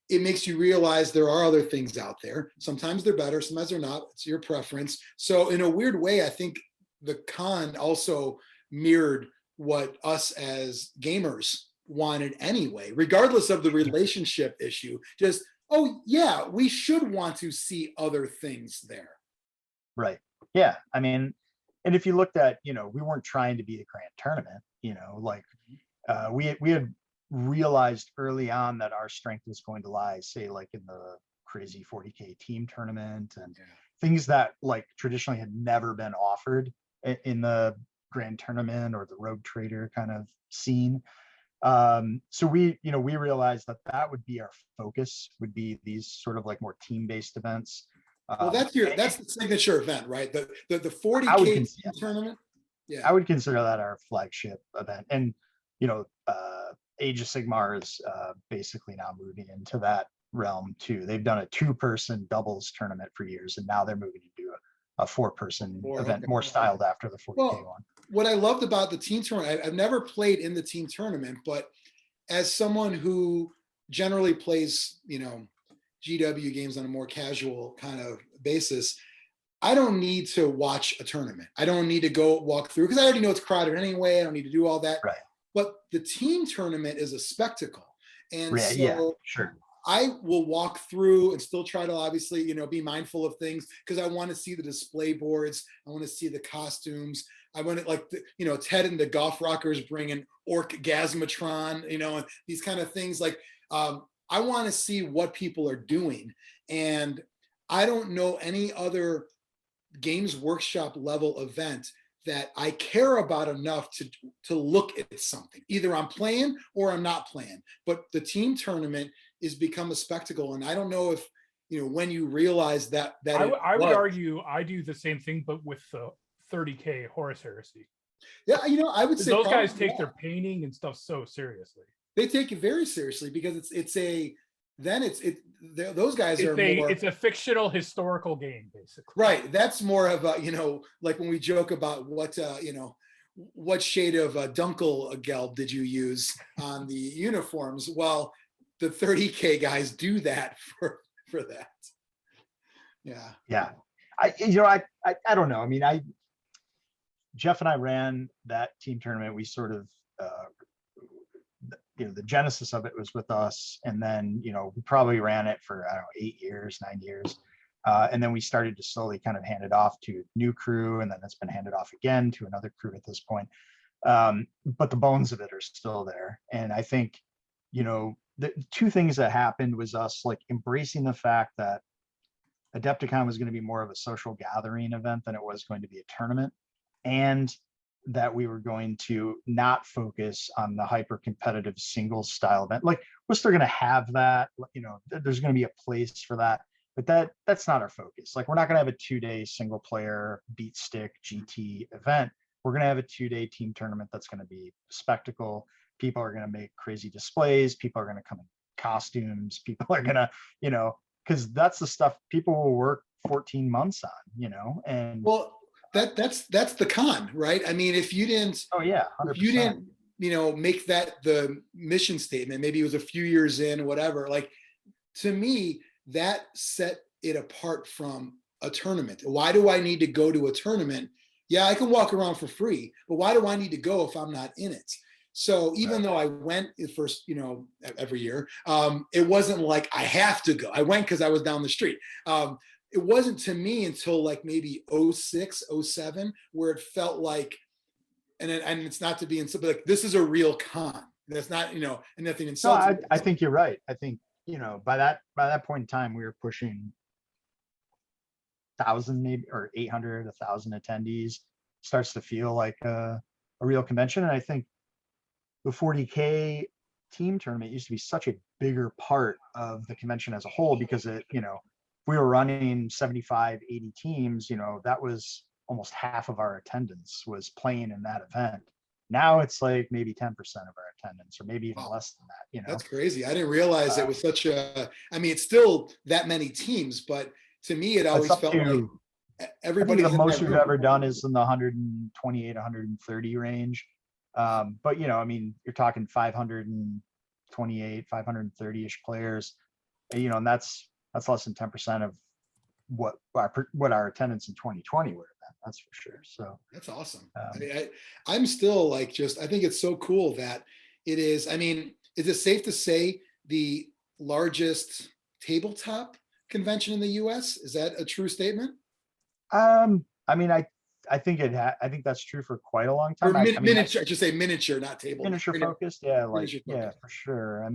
it makes you realize there are other things out there. Sometimes they're better, sometimes they're not. It's your preference. So in a weird way, I think the con also mirrored what us as gamers wanted anyway, regardless of the relationship issue. Just, oh yeah, we should want to see other things there. Right. Yeah. I mean, and if you looked at, you know, we weren't trying to be a grand tournament, you know, like we had realized early on that our strength was going to lie, say, like in the crazy 40K team tournament and things that like traditionally had never been offered in the grand tournament or the rogue trader kind of scene. So we realized that would be our focus, would be these sort of like more team-based events. Well, that's the signature event, right? The I would 40K consider, tournament. Yeah. I would consider that our flagship event. And, Age of Sigmar is basically now moving into that realm too. They've done a 2-person doubles tournament for years, and now they're moving to do a 4-person event, okay. more styled after the 40K one. What I loved about the team tournament, I've never played in the team tournament, but as someone who generally plays, GW games on a more casual kind of basis, I don't need to watch a tournament. I don't need to go walk through because I already know it's crowded anyway. I don't need to do all that. Right. But the team tournament is a spectacle. And so Yeah, sure. I will walk through and still try to obviously, be mindful of things because I want to see the display boards. I want to see the costumes. I want to Ted and the Golf Rockers bringing Orgasmatron, and these kind of things. Like, I want to see what people are doing. And I don't know any other Games Workshop level event that I care about enough to look at something. Either I'm playing or I'm not playing. But the team tournament is become a spectacle. And I don't know if, when you realize that I would argue I do the same thing, but with the 30K Horus Heresy. Yeah, I would say those guys take their painting and stuff so seriously. They take it very seriously because those guys are more. It's a fictional historical game, basically. Right. That's more of a, like when we joke about what shade of Dunkel Gelb did you use on the uniforms? Well, the 30K guys do that for that. Yeah. Yeah. I don't know. I mean, Jeff and I ran that team tournament. We sort of, the genesis of it was with us. And then, we probably ran it for, 8 years, 9 years. And then we started to slowly kind of hand it off to a new crew. And then it's been handed off again to another crew at this point. But the bones of it are still there. And I think, the 2 things that happened was us like embracing the fact that Adepticon was going to be more of a social gathering event than it was going to be a tournament. And that we were going to not focus on the hyper competitive singles style event. Like we're still going to have that, there's going to be a place for that, but that's not our focus. Like we're not going to have a 2-day single player beat stick GT event. We're going to have a 2-day team tournament that's going to be spectacle. People are going to make crazy displays. People are going to come in costumes. People are going to, because that's the stuff people will work 14 months on, and well, that's the con, right? I mean, if you didn't, 100%. If you didn't, make that the mission statement, maybe it was a few years in, whatever. Like to me, that set it apart from a tournament. Why do I need to go to a tournament? Yeah, I can walk around for free, but why do I need to go if I'm not in it? So even though I went first, every year, it wasn't like I have to go. I went because I was down the street. It wasn't to me until like maybe 06, 07, where it felt like, and it's not to be in, but like this is a real con. That's not, and nothing insulting. No, I think you're right. I think, by that point in time, we were pushing 1,000 maybe, or 800, 1,000 attendees. Starts to feel like a real convention. And I think the 40K team tournament used to be such a bigger part of the convention as a whole because it, we were running 75, 80 teams, that was almost half of our attendance was playing in that event. Now it's like maybe 10% of our attendance, or maybe even less than that, That's crazy. I didn't realize it was such it's still that many teams, but to me, it always felt like everybody. The most we've ever done is in the 128, 130 range. But, you're talking 528, 530-ish players, and that's less than 10% of what our attendance in 2020 would have been. That's for sure. So that's awesome. I'm still like, I think it's so cool that it is. I mean, is it safe to say the largest tabletop convention in the US? Is that a true statement? I think I think that's true for quite a long time. Or miniature, I should say miniature, not table. Miniature focused, yeah, for sure.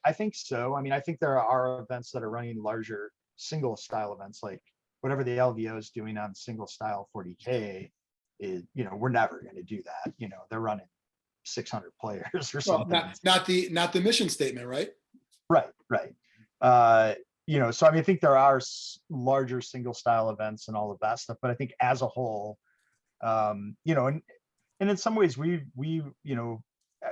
I think so. I think there are events that are running larger single style events, like whatever the LVO is doing on single style 40K is, we're never going to do that. They're running 600 players or Well, something. not the mission statement, right? Right. So I mean, I think there are larger single style events and all of that stuff, but I think as a whole, and in some ways we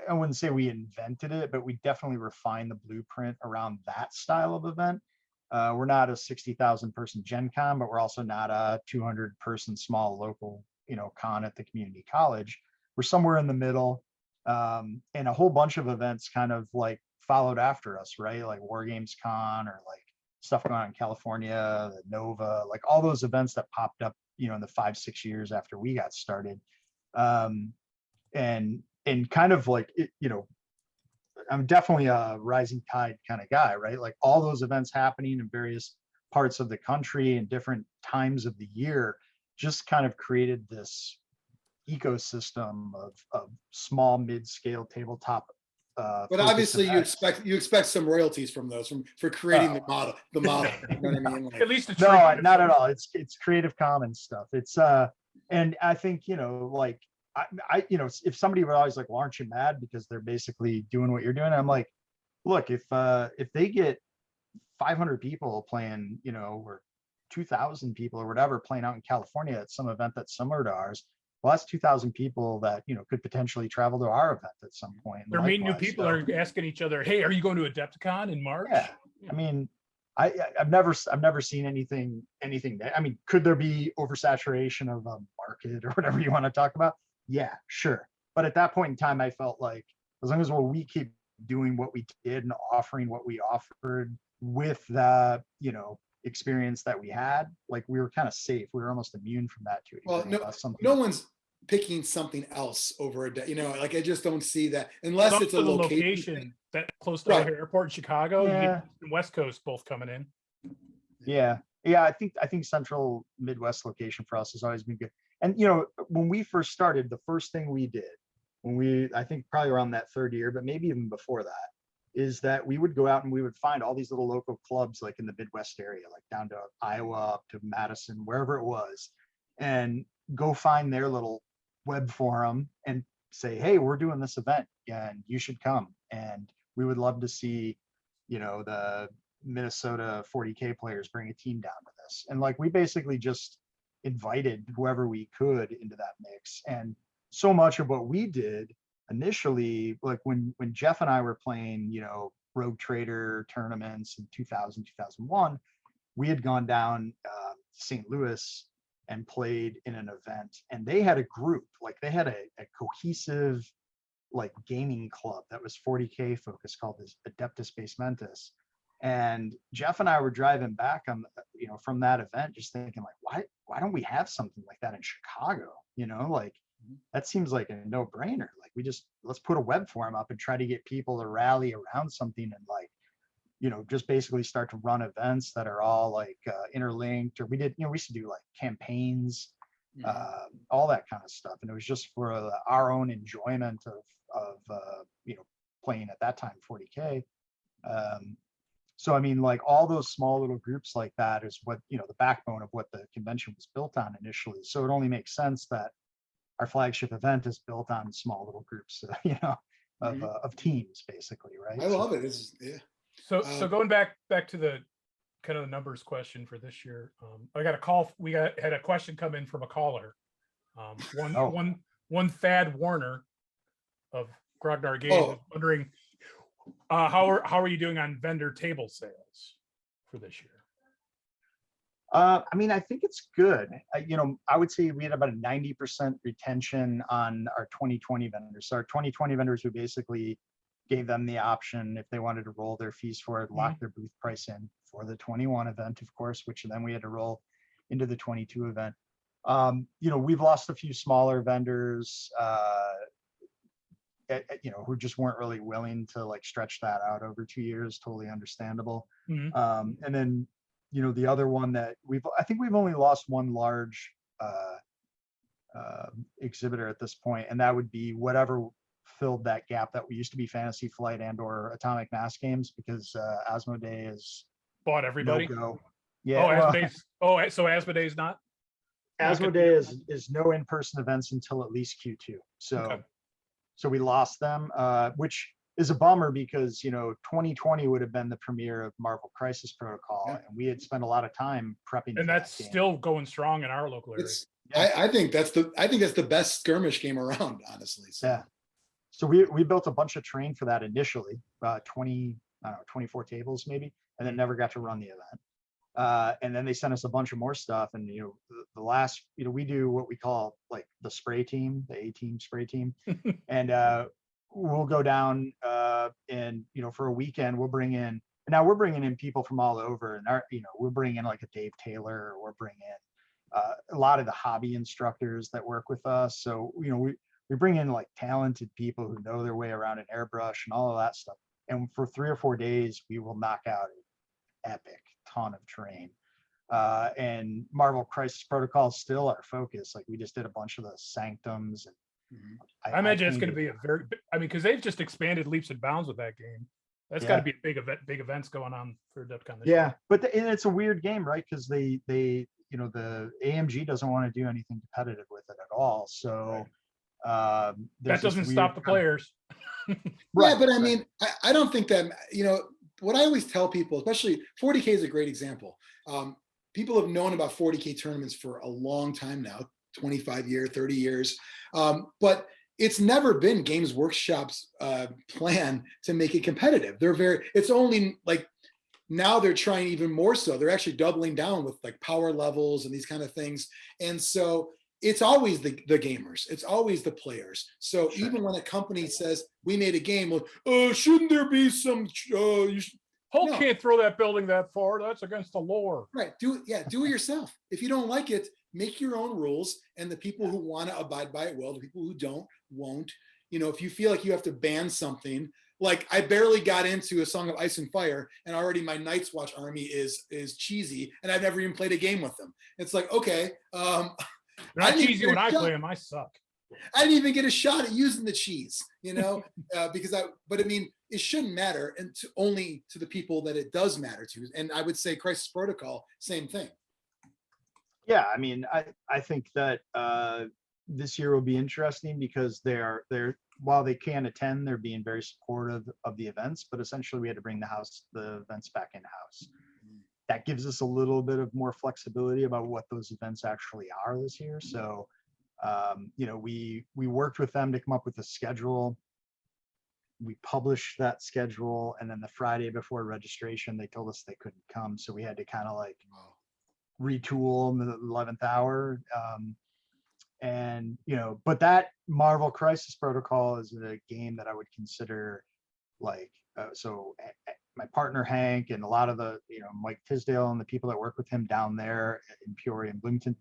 I wouldn't say we invented it, but we definitely refined the blueprint around that style of event. We're not a 60,000 person Gen Con, but we're also not a 200 person small local, con at the community college. We're somewhere in the middle. And a whole bunch of events kind of like followed after us, right? Like War Games Con or like stuff going on in California, the Nova, like all those events that popped up, in the 5-6 years after we got started. And kind of like, I'm definitely a rising tide kind of guy, right? Like all those events happening in various parts of the country and different times of the year just kind of created this ecosystem of small mid-scale tabletop. But obviously you expect some royalties from those for creating the model. You know what I mean? Like, At least it's no, not at all. It's Creative Commons stuff. It's and I think like I if somebody would always like, well, aren't you mad because they're basically doing what you're doing? I'm like, look, if they get 500 people playing, or 2,000 people or whatever playing out in California at some event that's similar to ours, well, that's 2,000 people that could potentially travel to our event at some point. They're meeting new people, are asking each other, hey, are you going to Adepticon in March? Yeah, I mean, I've never seen anything. I mean, could there be oversaturation of a market or whatever you want to talk about? Yeah, sure. But at that point in time, I felt like as long as we keep doing what we did and offering what we offered with the experience that we had, like we were kind of safe. We were almost immune from that too. Well, no one's picking something else over a day. Like I just don't see that unless it's a location that close to O'Hare Airport in Chicago. Yeah. You get the West Coast both coming in. Yeah. I think central Midwest location for us has always been good. And when we first started, the first thing we did I think probably around that third year, but maybe even before that, is that we would go out and we would find all these little local clubs like in the Midwest area, like down to Iowa, up to Madison, wherever it was, and go find their little web forum and say, hey, we're doing this event and you should come. And we would love to see, the Minnesota 40K players bring a team down to this. And like, we basically just invited whoever we could into that mix. And so much of what we did initially, like when Jeff and I were playing, Rogue Trader tournaments in 2000, 2001, we had gone down St. Louis and played in an event, and they had a group, like they had a cohesive like gaming club that was 40K focused called this Adeptus Basementus. And Jeff and I were driving back on, from that event, just thinking like, why don't we have something like that in Chicago? Like that seems like a no-brainer. Like let's put a web forum up and try to get people to rally around something and like, just basically start to run events that are all like interlinked. Or we used to do like campaigns, all that kind of stuff. And it was just for our own enjoyment of playing at that time 40K. So, I mean, like all those small little groups like that is what, the backbone of what the convention was built on initially. So it only makes sense that our flagship event is built on small little groups, of teams, basically, right? I love it. So going back to the kind of the numbers question for this year, I got a call. Had a question come in from a caller. One Thad Warner of Grognard Games is wondering how are you doing on vendor table sales for this year? I mean, I think it's good. I would say we had about a 90% retention on our 2020 vendors. So our 2020 vendors, we basically gave them the option if they wanted to roll their fees for it, lock their booth price in for the 21 event, of course, which then we had to roll into the 22 event. We've lost a few smaller vendors, who just weren't really willing to like stretch that out over 2 years. Totally understandable. And then, the other one that I think we've only lost one large exhibitor at this point, and that would be whatever filled that gap that we used to be Fantasy Flight and or Atomic Mass Games, because Asmodee is bought everybody. No-go. Yeah. So Asmodee's not? Asmodee is no in-person events until at least Q2. So, So we lost them, which is a bummer because, 2020 would have been the premiere of Marvel Crisis Protocol, and we had spent a lot of time prepping. And that's still going strong in our local area. I think that's the best skirmish game around, honestly. So. Yeah. So we built a bunch of terrain for that initially, 24 tables maybe, and then never got to run the event. And then they sent us a bunch of more stuff. And, the last, we do what we call like the spray team, the A-team spray team. And we'll go down and, for a weekend, we're bringing in people from all over. And we'll bring in like a Dave Taylor, or we're bringing in a lot of the hobby instructors that work with us. So, we bring in like talented people who know their way around an airbrush and all of that stuff. And for 3 or 4 days, we will knock out an epic ton of terrain. And Marvel Crisis Protocol is still our focus. Like we just did a bunch of the sanctums. And I imagine it's going to be because they've just expanded leaps and bounds with that game. That's got to be a big events going on for Adepticon. Yeah, but and it's a weird game, right? Because the AMG doesn't want to do anything competitive with it at all. So that doesn't stop the players. Right, yeah, but I mean, I don't think that, what I always tell people, especially 40K is a great example. People have known about 40K tournaments for a long time now, 25 years, 30 years. But it's never been Games Workshop's plan to make it competitive. It's only like now they're trying even more so. They're actually doubling down with like power levels and these kind of things. And so it's always the gamers. It's always the players. So even when a company says we made a game, well, shouldn't there be some? Hulk can't throw that building that far. That's against the lore. Right. Do it yourself. If you don't like it, make your own rules. And the people who want to abide by it will. The people who don't won't. If you feel like you have to ban something, like I barely got into A Song of Ice and Fire, and already my Night's Watch army is cheesy, and I've never even played a game with them. It's like, okay. They're not cheesy when I play them. I suck. I didn't even get a shot at using the cheese, but I mean, it shouldn't matter, and only to the people that it does matter to. And I would say Crisis Protocol, same thing. Yeah, I mean, I think that this year will be interesting because they're while they can attend, they're being very supportive of the events, but essentially we had to bring the events back in-house. That gives us a little bit of more flexibility about what those events actually are this year. So, we worked with them to come up with a schedule. We published that schedule, and then the Friday before registration, they told us they couldn't come. So we had to kind of like retool in the 11th hour. But that Marvel Crisis Protocol is a game that I would consider like, my partner Hank and a lot of the Mike Tisdale and the people that work with him down there in Peoria and Bloomington,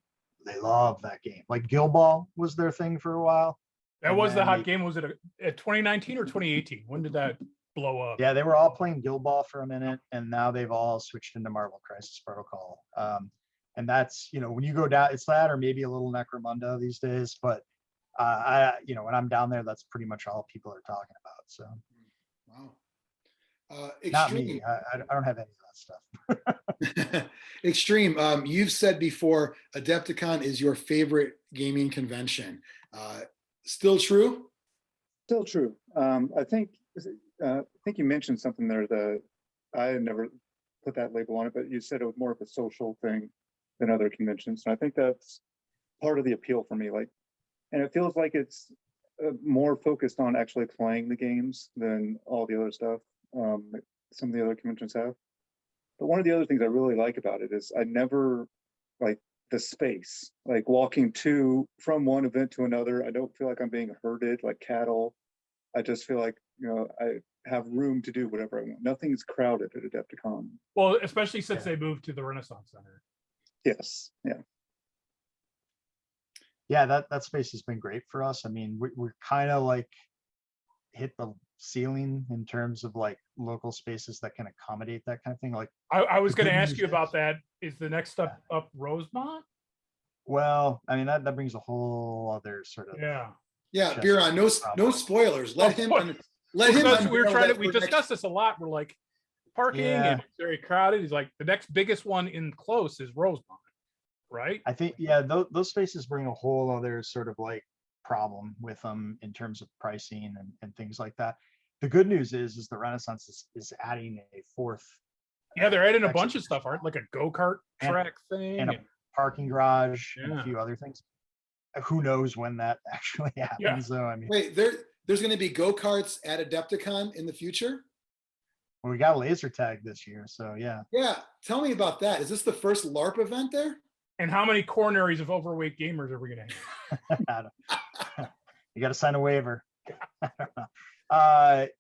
they love that game. Like Guild Ball was their thing for a while. That was the hot game. Was it at 2019 or 2018? When did that blow up? Yeah, they were all playing Guild Ball for a minute, and now they've all switched into Marvel Crisis Protocol. And that's when you go down, it's that or maybe a little Necromunda these days. But when I'm down there, that's pretty much all people are talking about. So. Wow. Not me. I don't have any of that stuff. Xtreme, you've said before, Adepticon is your favorite gaming convention. Still true? Still true. I think you mentioned something there that I had never put that label on it, but you said it was more of a social thing than other conventions, and I think that's part of the appeal for me. And it feels like it's more focused on actually playing the games than all the other stuff. Some of the other conventions have. But one of the other things I really like about it is I never like the space, like walking from one event to another. I don't feel like I'm being herded like cattle. I just feel like, I have room to do whatever I want. Nothing's crowded at Adepticon. Well, especially since they moved to the Renaissance Center. Yes. Yeah. Yeah, that space has been great for us. I mean, we're kind of like hit the ceiling in terms of like local spaces that can accommodate that kind of thing. Like I was going to ask you about that. Is the next step up Rosemont? Well, I mean that brings a whole other sort of Biran, no spoilers. Let him. We discussed this a lot. We're like parking and it's very crowded. He's like the next biggest one in close is Rosemont, right? I think those spaces bring a whole other sort of like problem with them in terms of pricing and things like that. The good news is the Renaissance is adding a fourth. Yeah, they're adding a bunch of stuff, aren't like a go-kart track thing and a parking garage and a Yeah. few other things. Who knows when that actually happens? Yeah. So I mean, Wait, there's going to be go-karts at Adepticon in the future? well, we got a laser tag this year, so yeah. Yeah, tell me about that. Is this the first LARP event there? And how many coronaries of overweight gamers are we gonna have? You got to sign a waiver. I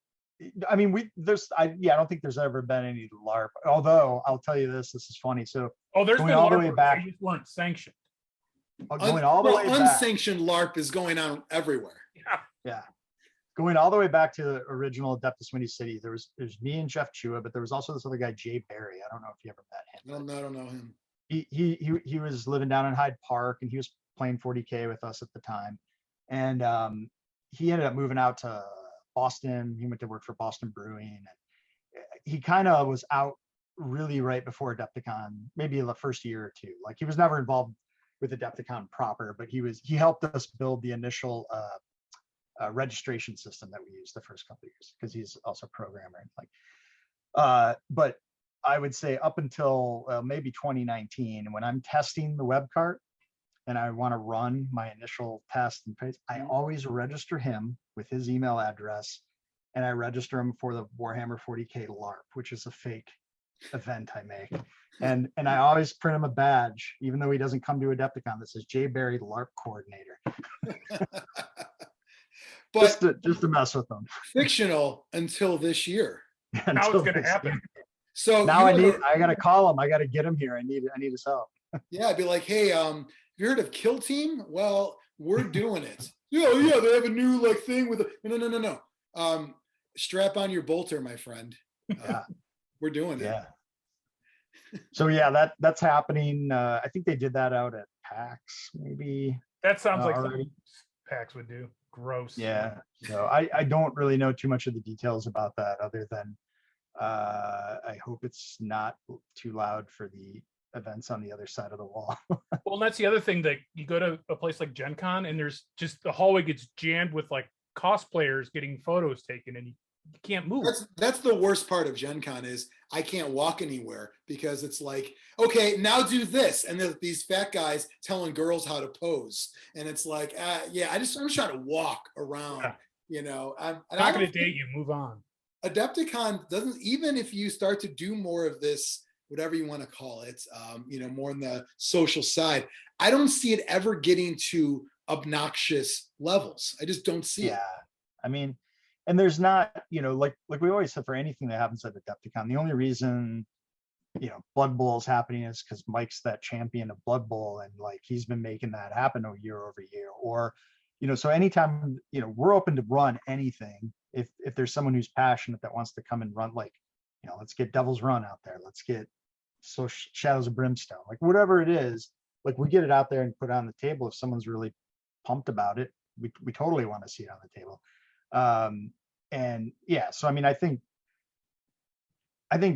mean, I don't think there's ever been any LARP. Although I'll tell you this is funny. So Oh, there's going been all the LARPers, way back, they just weren't sanctioned. going all the way back, Unsanctioned LARP is going on everywhere. yeah, going all the way back to the original Adeptus Windy City. There's me and Jeff Chua, but there was also this other guy, Jay Barry. I don't know if you ever met him. I don't know him. He was living down in Hyde Park, and he was playing 40K with us at the time. And he ended up moving out to Boston. He went to work for Boston Brewing. And he kind of was out really right before Adepticon, maybe the first year or two. Like, he was never involved with Adepticon proper, but he helped us build the initial registration system that we used the first couple of years, because he's also a programmer. And but I would say up until maybe 2019, when I'm testing the web cart and I want to run my initial test and phase, I always register him with his email address, and I register him for the Warhammer 40K LARP, which is a fake event I make. And I always print him a badge, even though he doesn't come to Adepticon, that says Jay Barry LARP coordinator. But just to mess with them. fictional until this year. Now it's gonna happen. So Now I gotta call him. I gotta get him here. I need his help. Yeah, I'd be like, hey, have you heard of Kill Team? Well, we're doing it. Yeah, they have a new thing with no. Strap on your bolter, my friend. Yeah. We're doing it. Yeah. So yeah, that's happening. I think they did that out at PAX, maybe. That sounds like already. something PAX would do. Gross. Yeah. So I don't really know too much of the details about that, other than I hope it's not too loud for the events on the other side of the wall. Well, and that's the other thing, that you go to a place like Gen Con and there's just, the hallway gets jammed with like cosplayers getting photos taken, and you can't move. That's the worst part of Gen Con, is I can't walk anywhere, because it's like, okay, now do this, and these fat guys telling girls how to pose, and it's like, yeah, I'm just trying to walk around. Yeah. I'm not going to date you. Move on. Adepticon doesn't, even if you start to do more of this, whatever you want to call it, more on the social side, I don't see it ever getting to obnoxious levels. I just don't see it. I mean, and there's not, like we always said, for anything that happens at Adepticon, the only reason, Blood Bowl is happening is because Mike's that champion of Blood Bowl, and like he's been making that happen year over year. Or, so anytime, we're open to run anything. If there's someone who's passionate that wants to come and run, like, let's get Devil's Run out there. Let's get Shadows of Brimstone, like whatever it is, like we get it out there and put it on the table. If someone's really pumped about it, we totally want to see it on the table. And yeah, so I mean, I think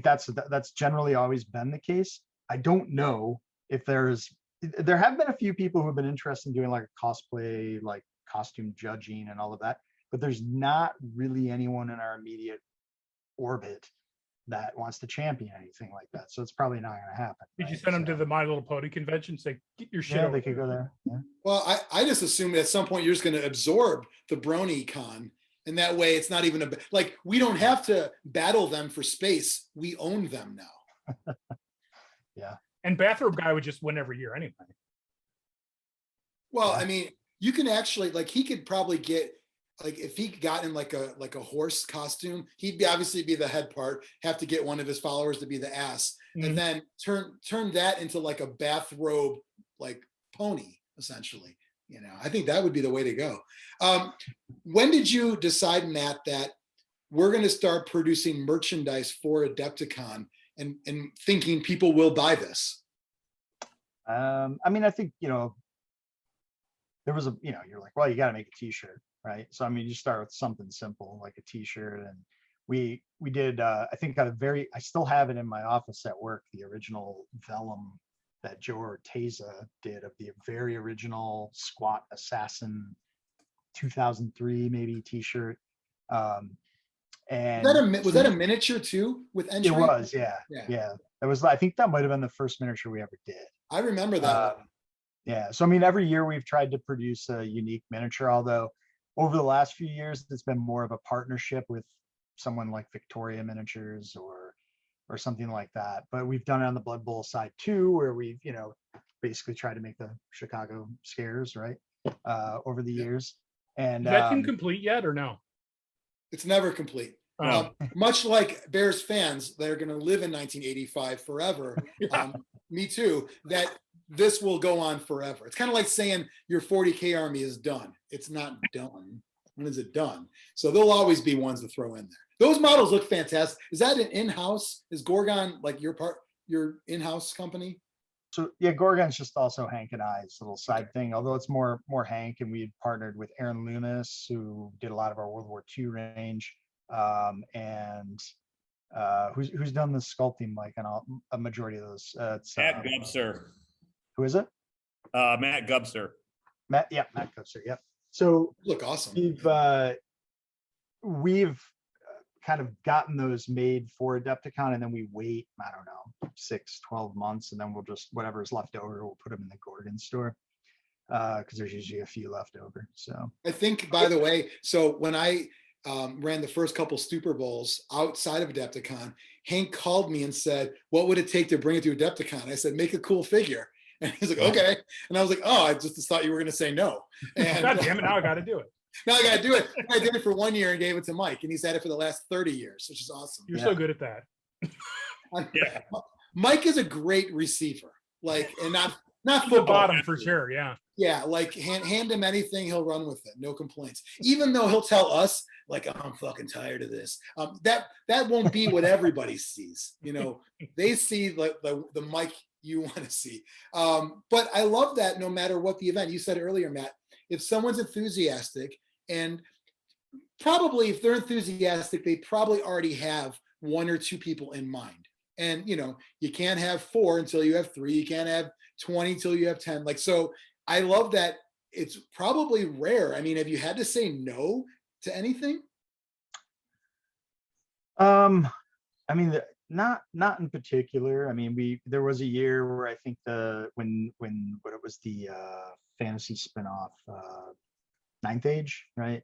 that's generally always been the case. I don't know if there have been a few people who have been interested in doing like a cosplay, like costume judging and all of that, but there's not really anyone in our immediate orbit that wants to champion anything like that. So it's probably not going to happen. Did you send them to the My Little Pony convention? Say, get your shit. Yeah, over they could here. go there. Yeah. Well, I just assume at some point you're just going to absorb the Brony Con, and that way it's not even we don't have to battle them for space. We own them now. Yeah. And Bathrobe Guy would just win every year anyway. Well, I mean, you can actually, he could probably get, if he got in like a horse costume, he'd obviously be the head part, have to get one of his followers to be the ass, and then turn that into like a bathrobe, like pony, essentially. I think that would be the way to go. When did you decide, Matt, that we're going to start producing merchandise for Adepticon and thinking people will buy this? I mean, I think, there was you're like, well, you got to make a t-shirt, right? So, I mean, you start with something simple like a t-shirt, and we did, I think I still have it in my office at work, the original vellum that Joe Orteza did of the very original squat assassin 2003 maybe t-shirt. And was that a miniature too with entry? It was, yeah. That was, I think that might have been the first miniature we ever did. I remember that. Yeah. So I mean, every year we've tried to produce a unique miniature, although over the last few years, it's been more of a partnership with someone like Victoria Miniatures or something like that. But we've done it on the Blood Bowl side too, where we've, basically tried to make the Chicago scares, right? Over the years. And is that team complete yet or no? It's never complete. Much like Bears fans that are going to live in 1985 forever. Me too. That this will go on forever. It's kind of like saying your 40K army is done. It's not done. When is it done? So there'll always be ones to throw in there. Those models look fantastic. Is that an in-house? Is Gorgon like your in-house company? So yeah, Gorgon's just also Hank and I's little side thing, although it's more Hank, and we had partnered with Aaron Loomis, who did a lot of our World War II range, and who's done the sculpting like on a majority of those. Matt Gubser. Who is it? Matt Gubser. Matt Gubser. Yep. So look awesome. We've kind of gotten those made for Adepticon, and then we wait, I don't know, 6-12 months, and then we'll just, whatever's left over, we'll put them in the Gorgon store, because there's usually a few left over. So I think, by the way, so when I ran the first couple Super Bowls outside of Adepticon, Hank called me and said, what would it take to bring it to Adepticon? I said, make a cool figure. And he's like, okay. And I was like, oh, I just thought you were going to say no. And God damn it, now I got to do it. Now I got to do it. I did it for 1 year and gave it to Mike, and he's had it for the last 30 years, which is awesome. You're so good at that. Yeah. Mike is a great receiver, like, and not He's football. the bottom for sure. Yeah. Yeah, like hand him anything, he'll run with it, no complaints. Even though he'll tell us, like, oh, I'm fucking tired of this. That won't be what everybody sees. They see the Mike you want to see. But I love that no matter what the event. You said earlier, Matt, if someone's enthusiastic, and probably if they're enthusiastic, they probably already have 1 or 2 people in mind. And you can't have 4 until you have 3. You can't have 20 until you have 10. Like, so I love that. It's probably rare. I mean, have you had to say no to anything? I mean, not in particular. I mean, there was a year where I think when it was the fantasy spinoff, Ninth Age, right?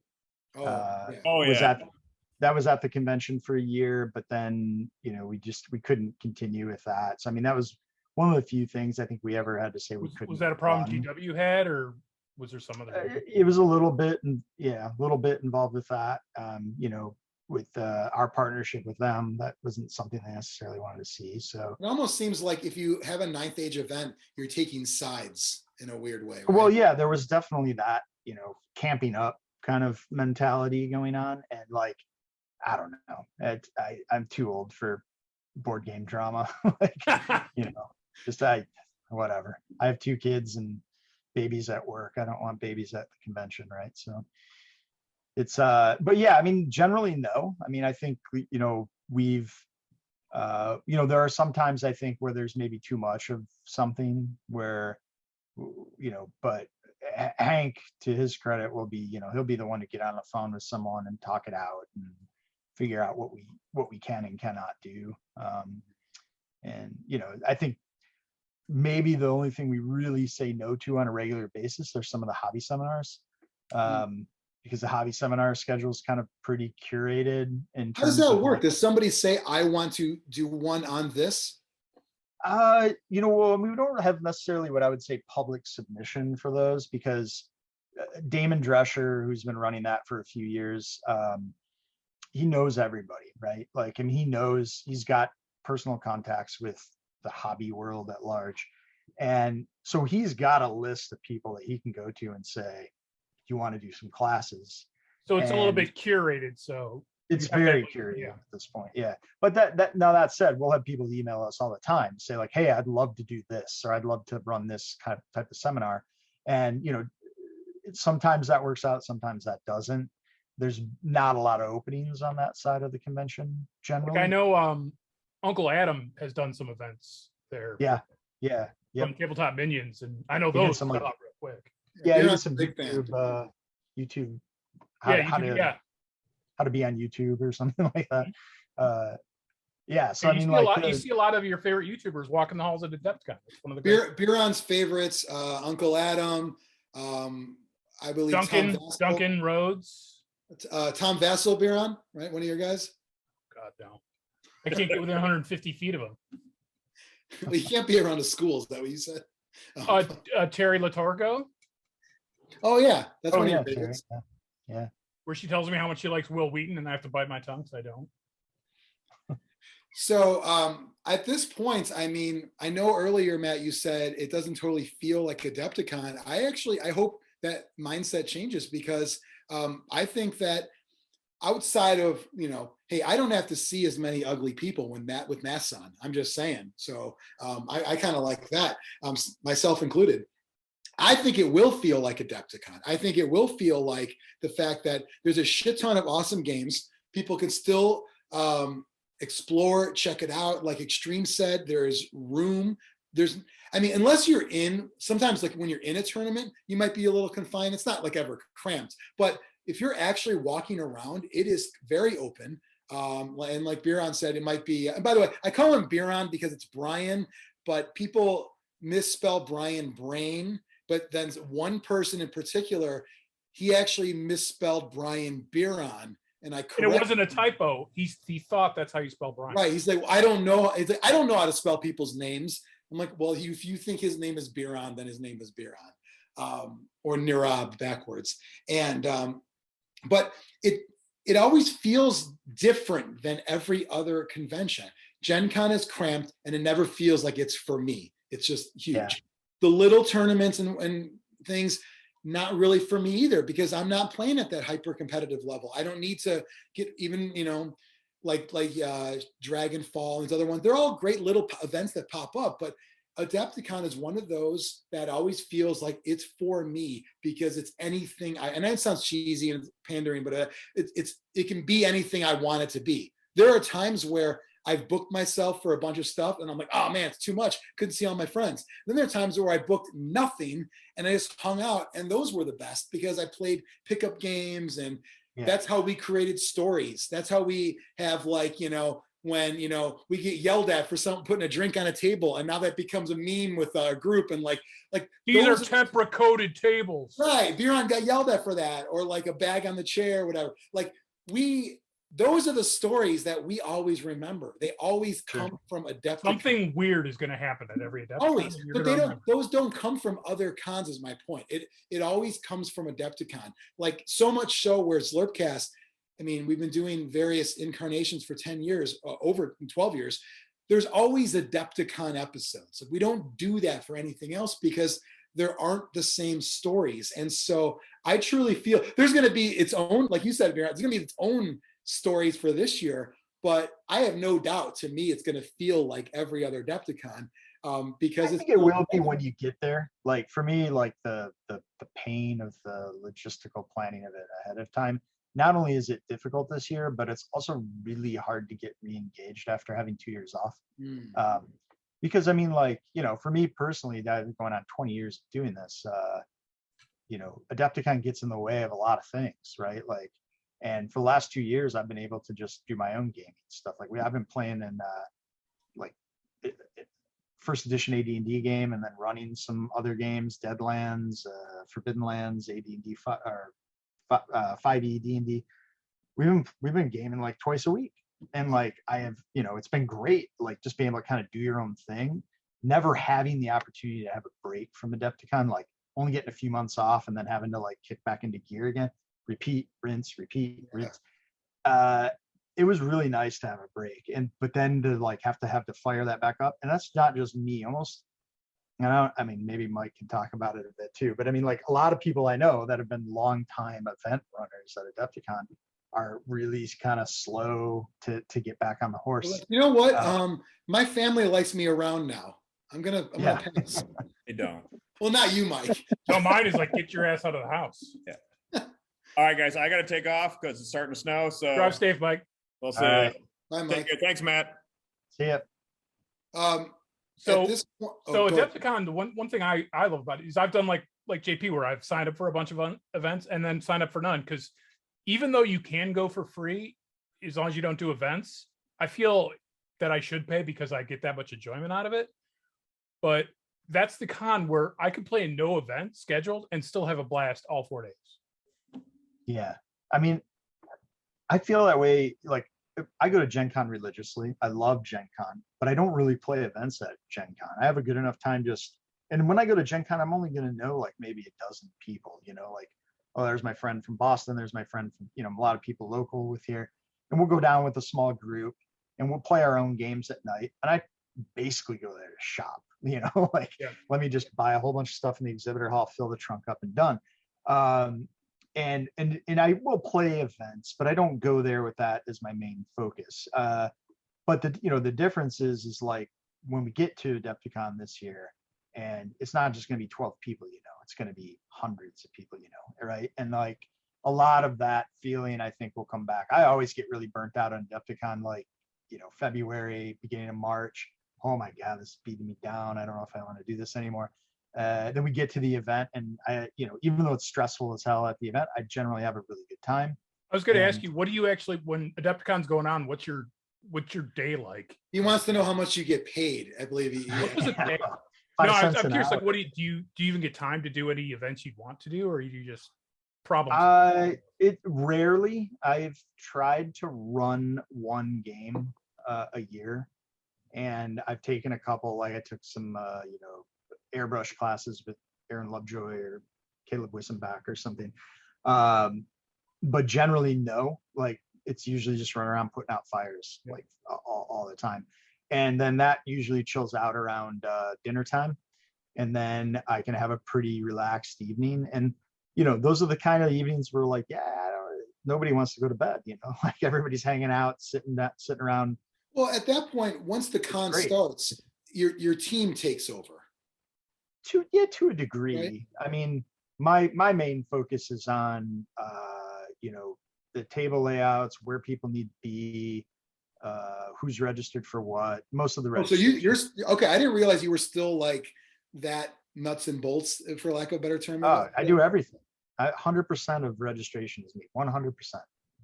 That was at the convention for a year, but then we couldn't continue with that. So I mean, that was one of the few things I think we ever had to say we couldn't. Was that a problem GW had, or was there some other? It was a little bit involved with that. With our partnership with them, that wasn't something they necessarily wanted to see. So it almost seems like if you have a Ninth Age event, you're taking sides in a weird way. Right? Well, yeah, there was definitely that, camping up kind of mentality going on. And like, I don't know, I'm too old for board game drama. Whatever. I have 2 kids and babies at work. I don't want babies at the convention, right? So it's but yeah, I mean, generally no. I mean, I think we've there are some times I think where there's maybe too much of something where but Hank, to his credit, will be he'll be the one to get on the phone with someone and talk it out and figure out what we can and cannot do. And I think maybe the only thing we really say no to on a regular basis are some of the hobby seminars, because the hobby seminar schedule is kind of pretty curated. And how does that work? Does somebody say, I want to do one on this? Well, we don't have necessarily what I would say public submission for those, because Damon Drescher, who's been running that for a few years, he knows everybody, right? Like, and he's got personal contacts with the hobby world at large. And so he's got a list of people that he can go to and say, do you want to do some classes? So it's a little bit curated. So it's very curated at this point. Yeah. But that said, we'll have people email us all the time, say like, hey, I'd love to do this, or I'd love to run this kind of type of seminar. And, sometimes that works out, sometimes that doesn't. There's not a lot of openings on that side of the convention generally. Like I know Uncle Adam has done some events there. Yeah. From Tabletop Minions, and I know those come out real quick. Yeah, he did some YouTube. YouTube, Yeah, how YouTube, yeah. to be on YouTube or something like that. Yeah, so And I mean, you see a lot of your favorite YouTubers walking the halls of Adepticon. It's one of the great. Biran's favorites, Uncle Adam, I believe Duncan Rhodes. Tom Vassell, Biran, right? One of your guys. God no, I can't get within 150 feet of him. Well, you can't be around a school. Is that what you said? Terry Latorgo. Oh yeah, that's one of yeah, your favorites. Yeah. Where she tells me how much she likes Will Wheaton, and I have to bite my tongue because I don't. So at this point, I mean, I know earlier, Matt, you said it doesn't totally feel like Adepticon. I hope that mindset changes, because I think that outside of, hey, I don't have to see as many ugly people with masks on. I'm just saying. So I kind of like that, myself included. I think it will feel like Adepticon. I think it will feel like the fact that there's a shit ton of awesome games. People can still explore, check it out. Like Xtreme said, there's room. Unless you're sometimes like when you're in a tournament, you might be a little confined. It's not like ever cramped, but if you're actually walking around, it is very open. And like Biran said, it might be, and by the way, I call him Biran because it's Brian, but people misspell Brian brain. But then one person in particular, he actually misspelled Brian Biran. And it wasn't a typo. He thought that's how you spell Brian. Right. He's like, well, I don't know. I don't know how to spell people's names. I'm like, well, if you think his name is Biran, then his name is Biran, or Nirab backwards. And but it always feels different than every other convention. Gen Con is cramped, and it never feels like it's for me. It's just huge. Yeah. The little tournaments and things, not really for me either, because I'm not playing at that hyper competitive level. I don't need to get even, like Dragonfall and these other ones. They're all great little events that pop up, but Adepticon is one of those that always feels like it's for me, because it's anything. And that sounds cheesy and pandering, but it can be anything I want it to be. There are times where I've booked myself for a bunch of stuff and I'm like, oh man, it's too much. Couldn't see all my friends. Then there are times where I booked nothing and I just hung out, and those were the best because I played pickup games, and that's how we created stories. That's how we have, like, when, we get yelled at for putting a drink on a table, and now that becomes a meme with a group, and like these are tempera coated tables. Right. Biran got yelled at for that, or like a bag on the chair, whatever. Like those are the stories that we always remember. They always come from Adepticon. Something weird is going to happen at every Adepticon. Always, but those don't come from other cons, is my point. It always comes from Adepticon. Like, so much so where Zlurpcast, I mean, we've been doing various incarnations for 10 years, over 12 years. There's always Adepticon episodes. We don't do that for anything else because there aren't the same stories. And so I truly feel there's going to be its own, like you said, Biran, it's going to be its own stories for this year, but I have no doubt, to me, it's going to feel like every other Adepticon, because I think it will be when you get there. Like for me, like the pain of the logistical planning of it ahead of time. Not only is it difficult this year, but it's also really hard to get re-engaged after having 2 years off. Because I mean, like, for me personally, that I've been going on 20 years of doing this, Adepticon gets in the way of a lot of things, right? Like, and for the last 2 years, I've been able to just do my own gaming stuff. Like I've been playing in first edition AD&D game, and then running some other games, Deadlands, Forbidden Lands, AD&D, or 5e D&D. We've been gaming like twice a week, and like I have, it's been great. Like just being able to kind of do your own thing, never having the opportunity to have a break from Adepticon, like only getting a few months off and then having to like kick back into gear again. Repeat, rinse, repeat, rinse. It was really nice to have a break, but then to like have to fire that back up, and that's not just me. Almost, I mean, maybe Mike can talk about it a bit too. But I mean, like a lot of people I know that have been long time event runners at Adepticon are really kind of slow to get back on the horse. You know what? My family likes me around now. I'm gonna pass. They don't. Well, not you, Mike. No, mine is like, get your ass out of the house. Yeah. All right, guys, I got to take off because it's starting to snow. So drive safe, Mike. We'll see. Right. Bye, Mike. Thanks, Matt. See ya. So Adepticon, the one thing I love about it is I've done like like JP, where I've signed up for a bunch of events and then signed up for none. Because even though you can go for free, as long as you don't do events, I feel that I should pay because I get that much enjoyment out of it. But that's the con where I could play no event scheduled and still have a blast all 4 days. Yeah. I mean, I feel that way. Like, I go to Gen Con religiously. I love Gen Con, but I don't really play events at Gen Con. I have a good enough time and when I go to Gen Con, I'm only going to know like maybe a dozen people, like, oh, there's my friend from Boston. There's my friend from, a lot of people local with here. And we'll go down with a small group and we'll play our own games at night. And I basically go there to shop, like, let me just buy a whole bunch of stuff in the exhibitor hall, fill the trunk up and done. And I will play events, but I don't go there with that as my main focus. But the difference is like when we get to Adepticon this year, and it's not just going to be 12 people, it's going to be hundreds of people, right? And like a lot of that feeling, I think, will come back. I always get really burnt out on Adepticon, like, February, beginning of March. Oh my God, this is beating me down. I don't know if I want to do this anymore. Then we get to the event, and I, even though it's stressful as hell at the event, I generally have a really good time. I was going to ask you, what do you actually, when Adepticon's going on, what's your day like? He wants to know how much you get paid. I believe What does it pay? No, I'm curious. Like, what do you even get time to do any events you'd want to do, or you just problems? It rarely. I've tried to run one game a year, and I've taken a couple. Like I took some, airbrush classes with Aaron Lovejoy or Caleb Wissenbach or something. But generally, no. Like it's usually just run around putting out fires like all the time. And then that usually chills out around dinner time. And then I can have a pretty relaxed evening. And, those are the kind of evenings where like, nobody wants to go to bed, like everybody's hanging out, sitting around. Well, at that point, once the con starts, your team takes over. To a degree. Right? I mean, my main focus is on, the table layouts, where people need to be, who's registered for what. Most of the so you're okay. I didn't realize you were still like that nuts and bolts, for lack of a better term. I do everything. 100% of registration is me. 100%.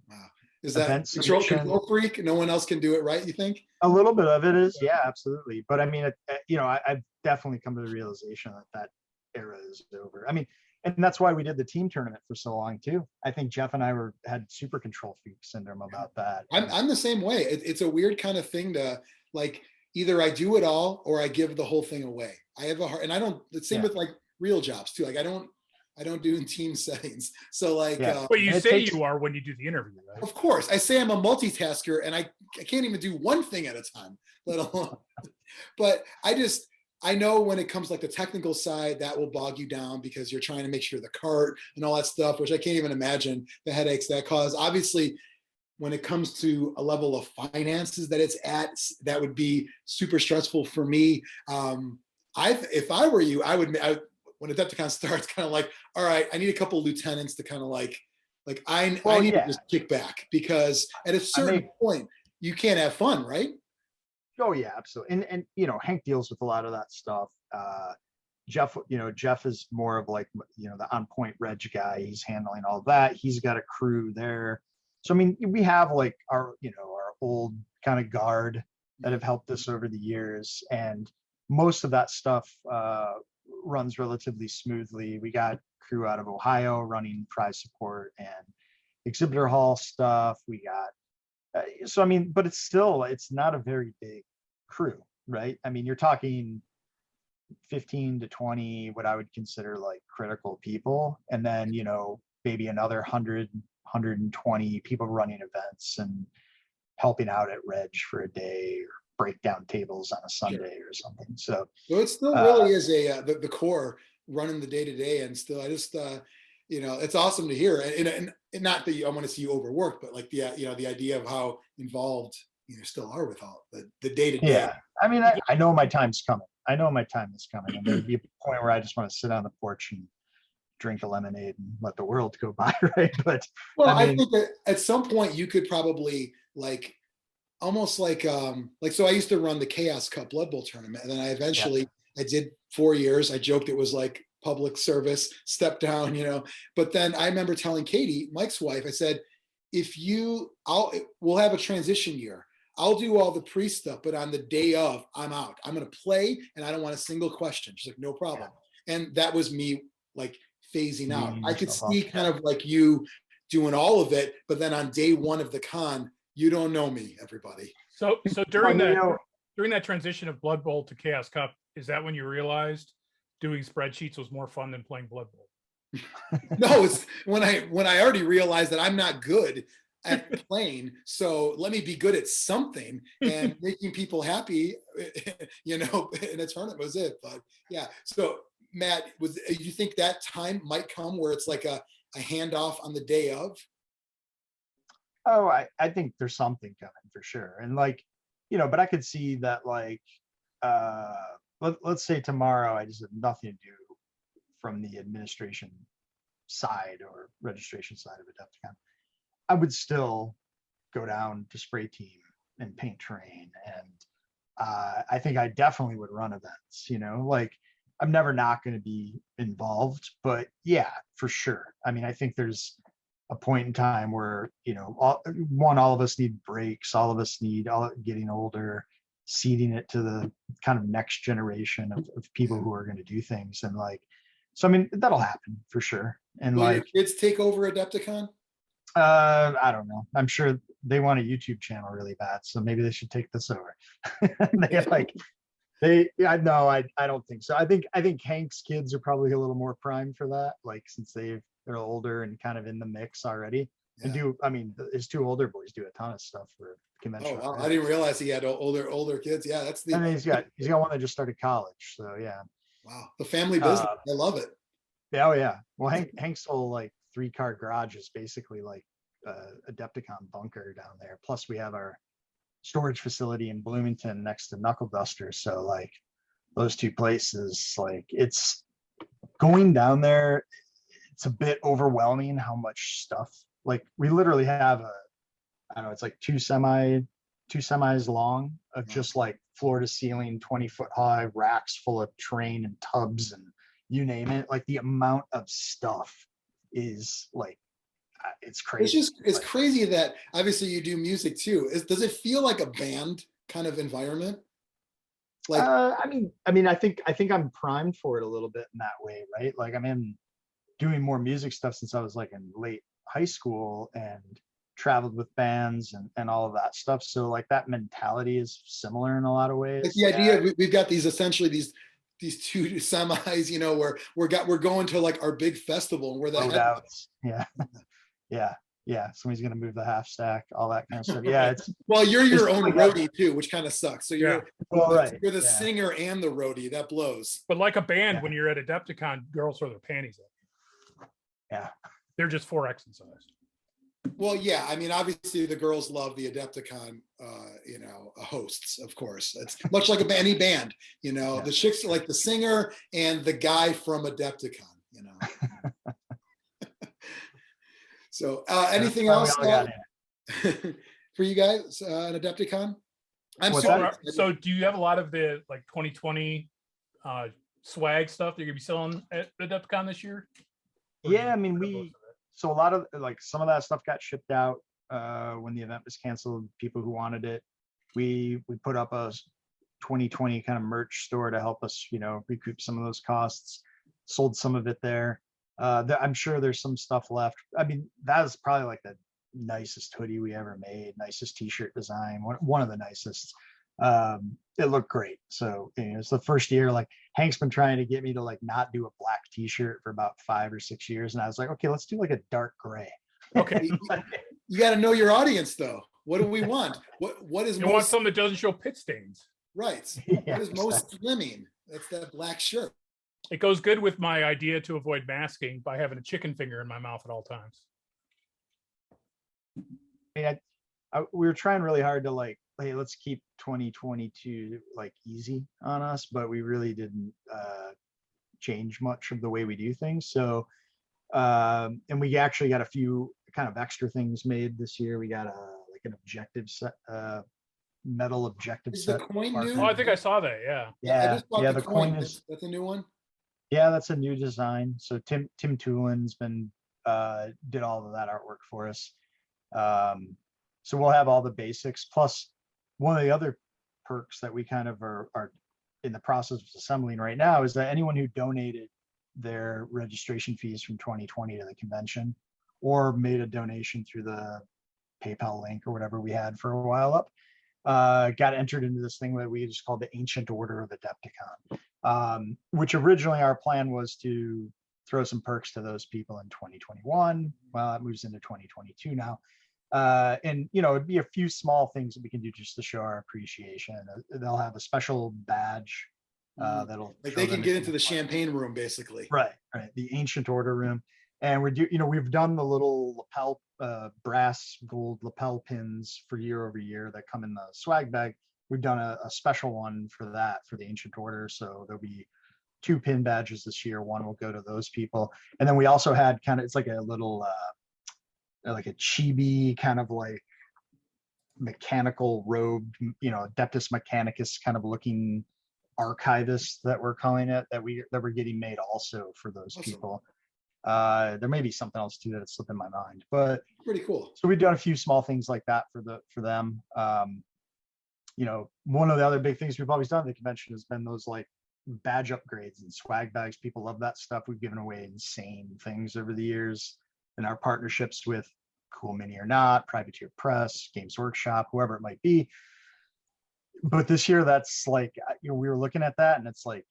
Wow. Is that control freak? No one else can do it, right? You think? A little bit of it is, yeah, absolutely. But I mean, I've definitely come to the realization that era is over. I mean, and that's why we did the team tournament for so long too. I think Jeff and I had super control freak syndrome about that. I'm the same way. It's a weird kind of thing to like, either I do it all or I give the whole thing away. I have a heart, and I don't, the same with like real jobs too. Like I don't do in team settings. So like, but you say you are when you do the interview, right? Of course. I say I'm a multitasker and I can't even do one thing at a time, let alone, but I know when it comes like the technical side, that will bog you down because you're trying to make sure the cart and all that stuff, which I can't even imagine the headaches that cause. Obviously, when it comes to a level of finances that it's at, that would be super stressful for me. If I were you, I would when Adepticon starts, kind of like, all right, I need a couple of lieutenants to kind of like I need to just kick back, because at a certain point you can't have fun, right? Oh yeah, absolutely. And Hank deals with a lot of that stuff. Jeff is more of like, the on point reg guy. He's handling all that. He's got a crew there. So, I mean, we have like our old kind of guard that have helped us over the years. And most of that stuff runs relatively smoothly. We got crew out of Ohio running prize support and exhibitor hall stuff. We got, so, I mean, but it's not a very big crew, right? I mean, you're talking 15 to 20, what I would consider like critical people. And then, maybe another 100, 120 people running events and helping out at Reg for a day, or break down tables on a Sunday or something. So it still really is the core running the day to day. And still, I just, it's awesome to hear. And not that I want to see you overworked, but like the idea of how involved you still are with all the day to day. Yeah. I mean, I know my time's coming. I know my time is coming. And there'd be a point where I just want to sit on the porch and drink a lemonade and let the world go by, right? But I think that at some point you could probably like almost like so I used to run the Chaos Cup Blood Bowl tournament, and then I eventually I did 4 years. I joked it was like public service, step down, but then I remember telling Katie, Mike's wife, I said, we'll have a transition year. I'll do all the pre stuff, but on the day of, I'm out. I'm going to play and I don't want a single question. She's like, no problem. Yeah. And that was me like phasing out. I could see kind of like you doing all of it, but then on day one of the con, you don't know me, everybody. So during that transition of Blood Bowl to Chaos Cup, is that when you realized doing spreadsheets was more fun than playing Blood Bowl? No, it's when I already realized that I'm not good at playing, so let me be good at something, and making people happy, in a tournament was it. But yeah, so Matt, you think that time might come where it's like a handoff on the day of? Oh, I think there's something coming for sure. And like, but I could see that like, let's say tomorrow I just have nothing to do from the administration side or registration side of Adepticon. I would still go down to spray team and paint terrain. And I think I definitely would run events, like I'm never not going to be involved, but yeah, for sure. I mean, I think there's a point in time where, all of us need breaks. All of us need getting older, seeding it to the kind of next generation of people who are going to do things. And like, so, I mean, that'll happen for sure. And will like your kids take over Adepticon? I don't know. I'm sure they want a YouTube channel really bad, so maybe they should take this over. I don't think so. I think Hank's kids are probably a little more primed for that, like since they're older and kind of in the mix already. Yeah. And his two older boys do a ton of stuff for convention. Oh, wow. I didn't realize he had older kids. Yeah, that's and he's got one that just started college. So yeah. Wow, the family business. I love it. Yeah, oh yeah. Well, Hank's whole like 3-car garage is basically like a Adepticon bunker down there. Plus we have our storage facility in Bloomington next to Knuckle Duster. So like those two places, like it's going down there. It's a bit overwhelming how much stuff, like we literally have it's like two semis long of just like floor to ceiling, 20-foot high racks full of terrain and tubs and you name it. Like the amount of stuff is like, it's crazy. It's crazy that obviously you do music too. Does it feel like a band kind of environment? Like, I think I'm primed for it a little bit in that way, right? Like I'm in doing more music stuff since I was like in late high school and traveled with bands and all of that stuff. So like that mentality is similar in a lot of ways. Like the idea we've got these essentially these two semis, where we're going to like our big festival and we're the yeah. Somebody's gonna move the half stack, all that kind of stuff. Yeah, it's well, you're your own roadie too, which kind of sucks. So you're you're the singer and the roadie. That blows. But like a band, when you're at Adepticon, girls throw their panties up. Yeah, they're just 4X in size. Well, yeah, I mean, obviously the girls love the Adepticon, hosts, of course. It's much like any band, the chicks like the singer and the guy from Adepticon, So anything else for you guys at Adepticon? So do you have a lot of the like 2020 swag stuff that you're gonna be selling at Adepticon this year? Yeah, I mean, so a lot of like some of that stuff got shipped out when the event was canceled. People who wanted it, we put up a 2020 kind of merch store to help us, recoup some of those costs. Sold some of it there. I'm sure there's some stuff left. I mean, that was probably like the nicest hoodie we ever made, nicest t-shirt design, one of the nicest. It looked great. So it's the first year, like Hank's been trying to get me to like not do a black t-shirt for about 5 or 6 years. And I was like, okay, let's do like a dark gray. Okay. You got to know your audience though. What do we want? What is you want something that doesn't show pit stains? Right. Yeah, what is most slimming? That's that black shirt. It goes good with my idea to avoid masking by having a chicken finger in my mouth at all times. We were trying really hard to like, hey, let's keep 2022 like easy on us, but we really didn't change much of the way we do things. So, and we actually got a few kind of extra things made this year. We got like an objective set, metal objective Is set. the coin new? Oh, I think I saw that. Yeah. Yeah. The coin is. That's a new one. Yeah, that's a new design. So Tim Toolin's been did all of that artwork for us. So we'll have all the basics. Plus, one of the other perks that we kind of are in the process of assembling right now is that anyone who donated their registration fees from 2020 to the convention, or made a donation through the PayPal link or whatever we had for a while up, got entered into this thing that we just called the Ancient Order of Adepticon, which originally our plan was to throw some perks to those people in 2021. Well, it moves into 2022 now. And, you know, it'd be a few small things that we can do just to show our appreciation. They'll have a special badge that'll like show they can them get it's into the champagne room, basically. Right, the Ancient Order room. And we've done the little lapel, brass gold lapel pins for year over year that come in the swag bag. We've done a special one for that, for the Ancient Order. So there'll be 2 pin badges this year. One will go to those people. And then we also had it's like a little, like a chibi kind of like mechanical robed, Adeptus Mechanicus kind of looking archivist that we're calling it, that we're getting made also for those Awesome. people. There may be something else too that's slipping my mind, but Pretty cool. so we've done a few small things like that for them. One of the other big things we've always done at the convention has been those like badge upgrades and swag bags. People love that stuff. We've given away insane things over the years in our partnerships with Cool Mini or Not, Privateer Press, Games Workshop, whoever it might be. But this year, that's like, we were looking at that and it's like,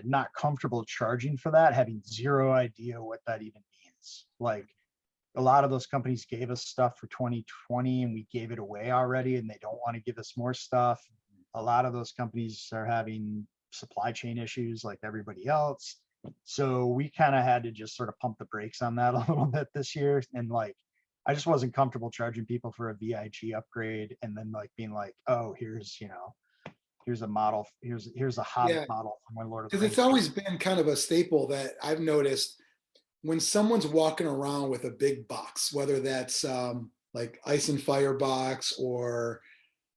not comfortable charging for that, having zero idea what that even means. Like, a lot of those companies gave us stuff for 2020 and we gave it away already and they don't want to give us more stuff. A lot of those companies are having supply chain issues like everybody else. So we kind of had to just sort of pump the brakes on that a little bit this year. And like, I just wasn't comfortable charging people for a VIG upgrade and then like being like, oh, here's a model, here's a Hobbit model from when Lord of the Because Rings. it's always been kind of a staple that I've noticed when someone's walking around with a big box, whether that's like ice and fire box or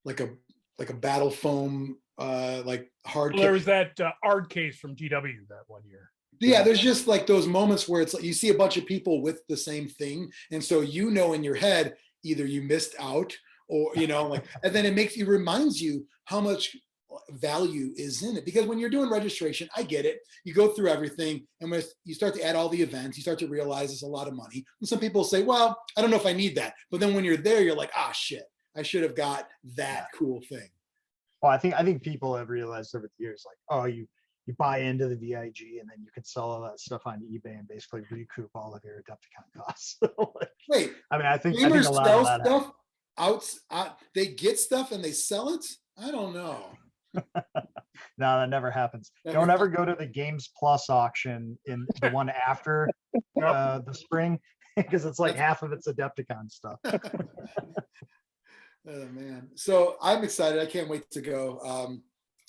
like a battle foam like hard. Well, there was that art case from GW that one year. Yeah, there's just like those moments where it's like you see a bunch of people with the same thing, and so in your head either you missed out or like, and then it reminds you how much value is in it. Because when you're doing registration, I get it, you go through everything, and when you start to add all the events, you start to realize it's a lot of money. And some people say, well, I don't know if I need that, but then when you're there, you're like, ah, shit, I should have got that cool thing. Well, I think people have realized over the years, like, oh, you buy into the VIG and then you can sell all that stuff on eBay and basically recoup all of your Adepticon costs. Wait, I mean, I think gamers a lot sell of that stuff they get stuff and they sell it. I don't know. No, that never happens. Don't ever go to the Games Plus auction in the one after the spring, because it's like half of it's Adepticon stuff. Oh man, so I'm excited. I can't wait to go.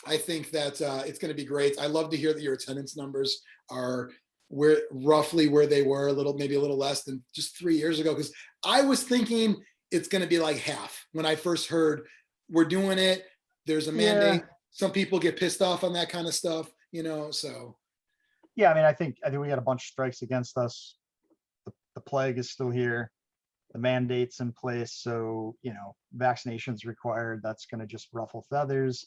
I think that it's going to be great. I love to hear that your attendance numbers are roughly where they were, maybe a little less than just 3 years ago. Because I was thinking it's going to be like half when I first heard we're doing it. There's a mandate. Yeah. Some people get pissed off on that kind of stuff, So yeah, I mean, I think we got a bunch of strikes against us. The plague is still here. The mandate's in place, so vaccinations required. That's going to just ruffle feathers.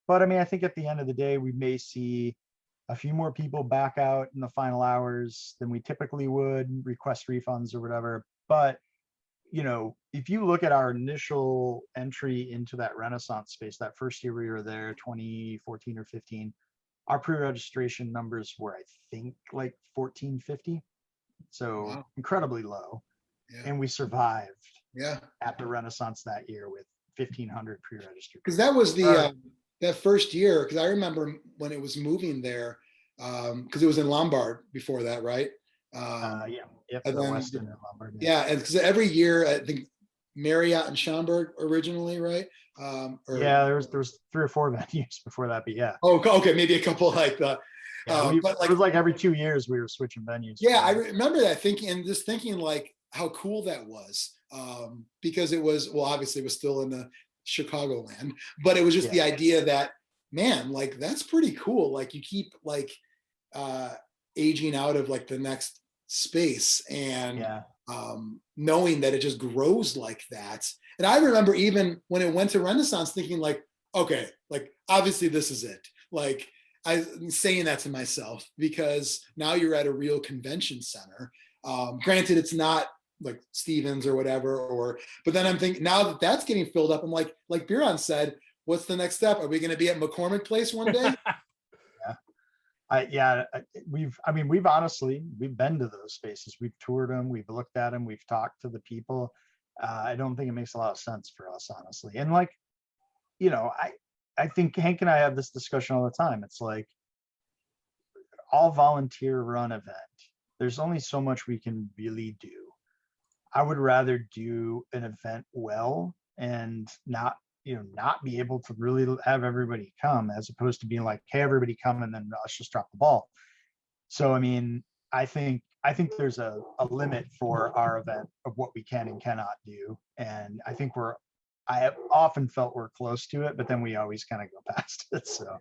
But I mean, I think at the end of the day, we may see a few more people back out in the final hours than we typically would, request refunds or whatever. But, if you look at our initial entry into that Renaissance space, that first year we were there, 2014 or 15, our pre-registration numbers were, I think, like 1450. So wow. Incredibly low. Yeah. And we survived at the Renaissance that year with 1,500 pre-registered. Because that was that first year, because I remember when it was moving there, because it was in Lombard before that, right? The Westin and Lombard. Yeah, and because every year, I think Marriott and Schaumburg originally, right? There was 3 or 4 venues before that, but yeah. Oh, okay, maybe a couple like that. But it was like every 2 years we were switching venues. Yeah, I remember that thinking like how cool that was, because it was, well, obviously it was still in the Chicagoland, but it was just the idea that, man, like that's pretty cool. Like you keep like aging out of like the next space, and Yeah. knowing that it just grows like that. And I remember even when it went to Renaissance thinking like, okay, like obviously this is it. Like I'm saying that to myself because now you're at a real convention center. Granted, it's not like Stevens or whatever, but then I'm thinking now that that's getting filled up, I'm like Biran said, what's the next step? Are we going to be at McCormick Place one day? We've honestly, we've been to those spaces. We've toured them. We've looked at them. We've talked to the people. I don't think it makes a lot of sense for us, honestly. And like, you know, I think Hank and I have this discussion all the time. It's like all volunteer run event. There's only so much we can really do. I would rather do an event well and not be able to really have everybody come, as opposed to being like, hey, everybody come and then let's just drop the ball. So, I mean, I think there's a limit for our event of what we can and cannot do. And I think I have often felt we're close to it, but then we always kind of go past it. So,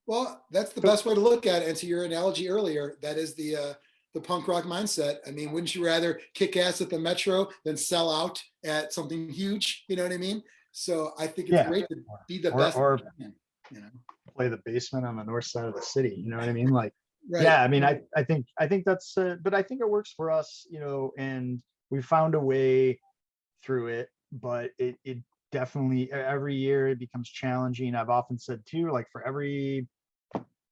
well, that's the best way to look at it. And to your analogy earlier, that is the punk rock mindset. I mean, wouldn't you rather kick ass at the Metro than sell out at something huge? You know what I mean? So I think it's great to be the best. Or you know, play the basement on the north side of the city. You know what I mean? Like, right. Yeah, I mean, I think that's, but I think it works for us, you know, and we found a way through it, but it definitely, every year it becomes challenging. I've often said too, like for every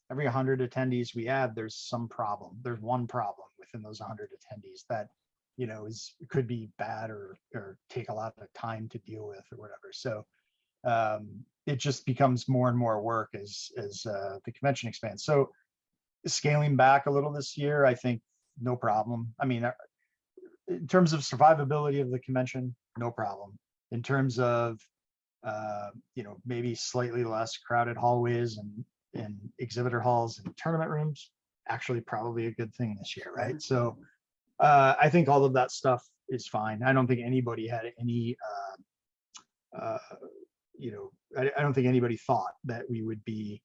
100 attendees we add, there's some problem. There's one problem within those 100 attendees that, you know, could be bad or take a lot of time to deal with or whatever. So it just becomes more and more work as the convention expands. So scaling back a little this year, I think no problem. I mean, in terms of survivability of the convention, no problem. In terms of you know, maybe slightly less crowded hallways and exhibitor halls and tournament rooms, actually probably a good thing this year, right? So I think all of that stuff is fine. I don't think anybody had any you know, I don't think anybody thought that we would be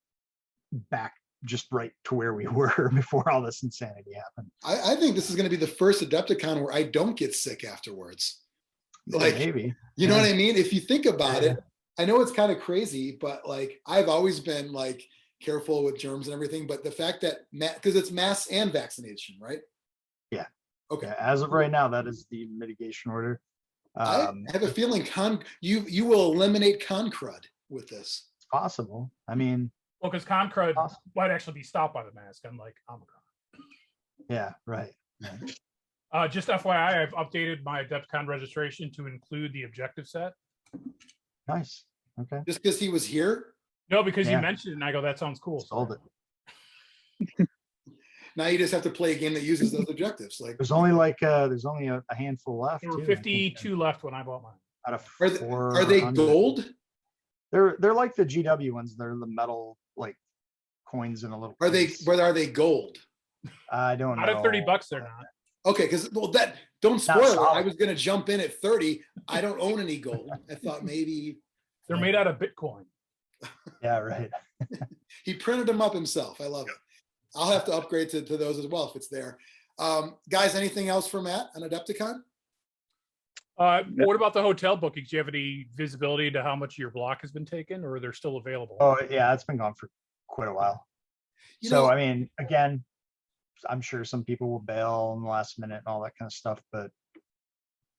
back just right to where we were before all this insanity happened. I think this is going to be the first Adepticon where I don't get sick afterwards. Like, maybe, you know what I mean? If you think about it, I know it's kind of crazy, but like I've always been like careful with germs and everything. But the fact that because it's mask and vaccination, right? Yeah. Okay. Yeah, as of right now, that is the mitigation order. I have a feeling you will eliminate con crud with this. It's possible. I mean, well, because con crud might actually be stopped by the mask, unlike Omicron. Yeah, right. Just FYI, I've updated my Adepticon registration to include the objective set. Nice. Okay. Just because he was here? No, because you mentioned it, and I go, that sounds cool. Sold it. Now you just have to play a game that uses those objectives. Like there's only a handful left. There were 52 left when I bought mine. Out of are they gold? They're like the GW ones. They're the metal like coins in a little. Are they gold? I don't know. Out of $30, they're not. Okay, because that don't spoil it. I was gonna jump in at 30. I don't own any gold. I thought maybe they're made out of Bitcoin. Yeah, right. He printed them up himself. I love it. I'll have to upgrade to those as well if it's there. Guys, anything else for Matt on Adepticon? What about the hotel bookings? Do you have any visibility to how much of your block has been taken, or they're still available? Oh yeah, it's been gone for quite a while. I mean, again, I'm sure some people will bail in the last minute and all that kind of stuff, but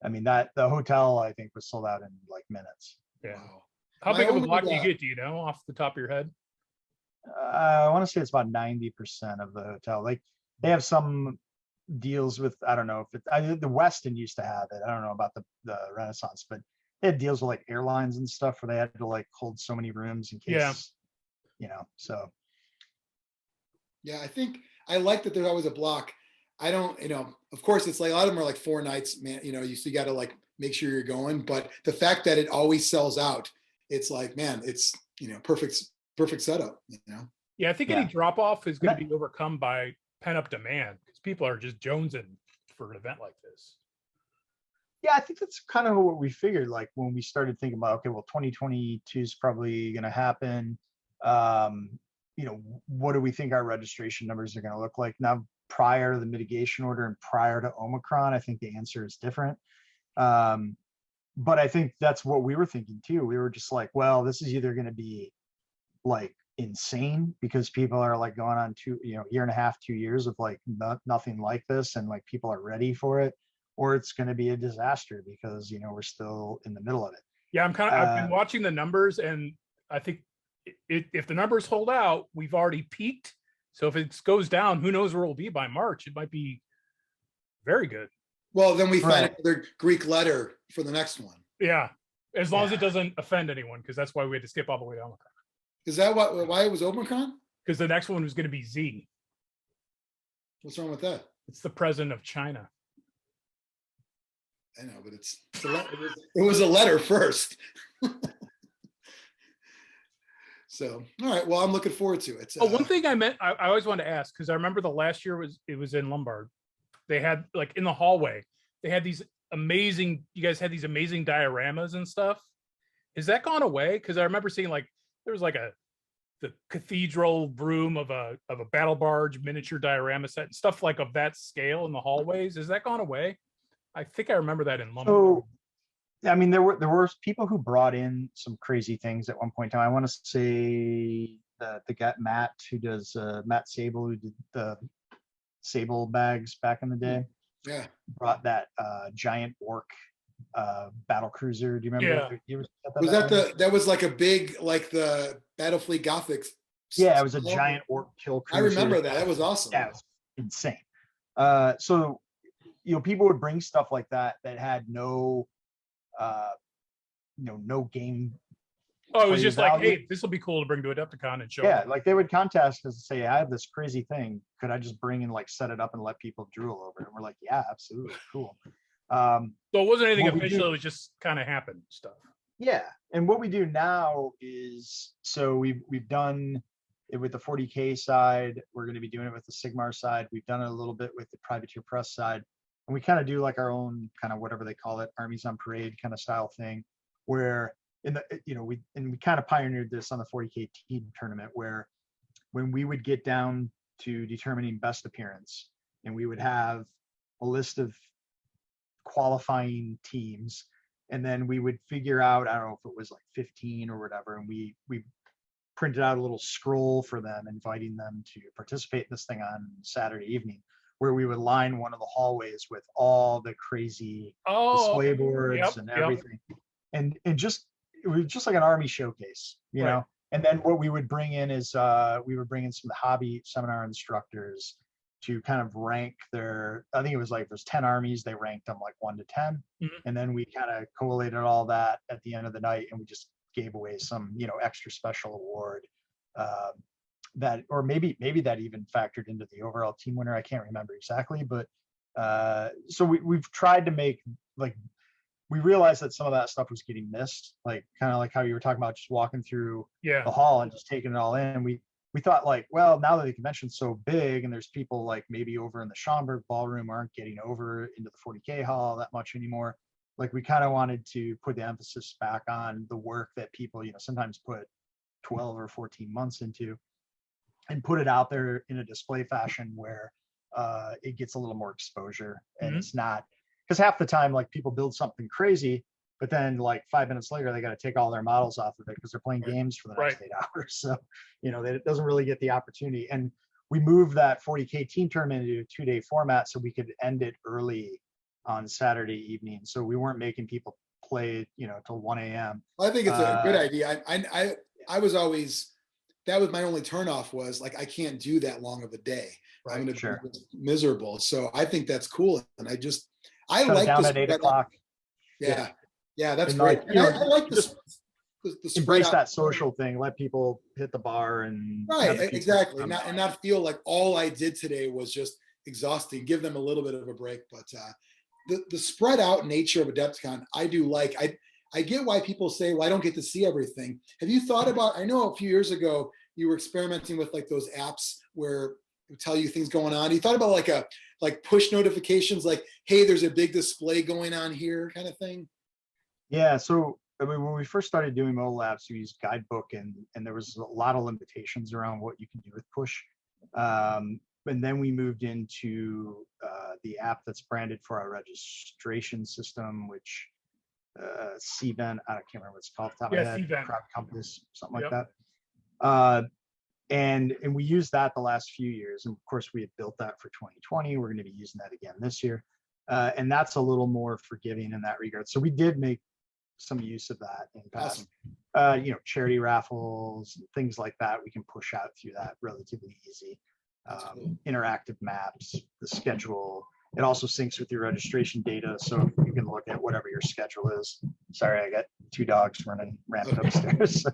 I mean the hotel I think was sold out in like minutes. Yeah. Wow. How big of a block do you get? Do you know off the top of your head? I want to say it's about 90% of the hotel. Like they have some deals with, I don't know if it's the Westin used to have it. I don't know about the Renaissance, but they had deals with like airlines and stuff where they had to like hold so many rooms in case, you know, so. Yeah, I think I like that there's always a block. I don't, you know, of course it's like a lot of them are like 4 nights, man, you know, you got to like make sure you're going, but the fact that it always sells out, it's like, man, it's, you know, perfect setup, you know? Yeah, I think any drop off is going to be overcome by pent up demand because people are just jonesing for an event like this. Yeah, I think that's kind of what we figured. Like when we started thinking about, okay, well, 2022 is probably going to happen. what do we think our registration numbers are going to look like now prior to the mitigation order and prior to Omicron? I think the answer is different. But I think that's what we were thinking too. We were just like, well, this is either going to be like insane because people are like going on year and a half, 2 years of like nothing like this, and like people are ready for it, or it's going to be a disaster because we're still in the middle of it. Yeah, I've been watching the numbers, and I think if the numbers hold out, we've already peaked. So if it goes down, who knows where we'll be by March? It might be very good. Well, then we find another Greek letter for the next one. Yeah, as long as it doesn't offend anyone, because that's why we had to skip all the way to Omicron. Is that why it was Omicron? Because the next one was going to be Z. What's wrong with that? It's the president of China. I know, but it was a letter first. So, all right. Well, I'm looking forward to it. One thing I always wanted to ask, because I remember the last year it was in Lombard. They had like in the hallway, they had these amazing, you guys had these amazing dioramas and stuff. Has that gone away? Because I remember seeing like, there was like the cathedral room of a battle barge miniature diorama set and stuff like of that scale in the hallways. Has that gone away? I think I remember that in Lombard. So, I mean, there were people who brought in some crazy things at one point in time. I want to say the guy Matt who does Matt Sable, who did the Sable bags back in the day. Yeah, brought that giant orc battle cruiser. Do you remember? Yeah. Was that was like a big, like the Battlefleet Gothic? Yeah, it was a giant orc kill cruiser. I remember that. That was awesome. Yeah, it was insane. So people would bring stuff like that had no game. Oh, it was just like, hey, this will be cool to bring to Adepticon and show. Yeah, like they would contact us and say, I have this crazy thing. Could I just bring and like set it up and let people drool over it? And we're like, yeah, absolutely, cool. So it wasn't anything official. It was just kind of happened stuff. Yeah, and what we do now is, so we've done it with the 40K side. We're going to be doing it with the Sigmar side. We've done it a little bit with the Privateer Press side, and we kind of do like our own kind of whatever they call it, armies on parade kind of style thing, where we kind of pioneered this on the 40K team tournament, where when we would get down to determining best appearance, and we would have a list of qualifying teams, and then we would figure out, I don't know if it was like 15 or whatever, and we printed out a little scroll for them, inviting them to participate in this thing on Saturday evening, where we would line one of the hallways with all the crazy display boards and everything. And just, it was just like an army showcase, you know? And then what we would bring in is, we would bring in some of the hobby seminar instructors to kind of rank their, I think it was like, there's 10 armies, they ranked them like 1 to 10. And then we kind of collated all that at the end of the night, and we just gave away some, extra special award that, or maybe that even factored into the overall team winner. I can't remember exactly, but so we've tried to make, like, we realized that some of that stuff was getting missed, like kind of like how you were talking about just walking through the hall and just taking it all in. We thought like, well, now that the convention's so big and there's people like maybe over in the Schaumburg ballroom aren't getting over into the 40K hall that much anymore. Like we kind of wanted to put the emphasis back on the work that people, sometimes put 12 or 14 months into, and put it out there in a display fashion where it gets a little more exposure. And it's not, because half the time, like people build something crazy, but then like 5 minutes later, they got to take all their models off of it because they're playing games for the next 8 hours. So, it doesn't really get the opportunity. And we moved that 40K team tournament into a 2-day format so we could end it early on Saturday evening. So we weren't making people play, till 1 a.m. I think it's a good idea. I was always, that was my only turnoff, was like, I can't do that long of a day. I'm going to be miserable. So I think that's cool. And I like down this at 8 o'clock. Yeah, that's and great. like, And I like this. Embrace that social thing. Let people hit the bar and exactly, not feel like all I did today was just exhausting. Give them a little bit of a break. But the spread out nature of Adepticon, I do like. I get why people say, well, I don't get to see everything. Have you thought about, I know a few years ago you were experimenting with like those apps where it tell you things going on. You thought about like push notifications, like, hey, there's a big display going on here kind of thing? Yeah, so I mean, when we first started doing mobile apps, we used guidebook, and there was a lot of limitations around what you can do with push. And then we moved into the app that's branded for our registration system, which CVent, I can't remember what it's called, top of my head, CVent. Crowd Compass, something Yep. like that. And we used that the last few years. And of course, we had built that for 2020. We're going to be using that again this year. And that's a little more forgiving in that regard. So we did make some use of that in past, charity raffles, things like that. We can push out through that relatively easy. Interactive maps, the schedule. It also syncs with your registration data, so you can look at whatever your schedule is. Sorry, I got 2 dogs running rampant upstairs.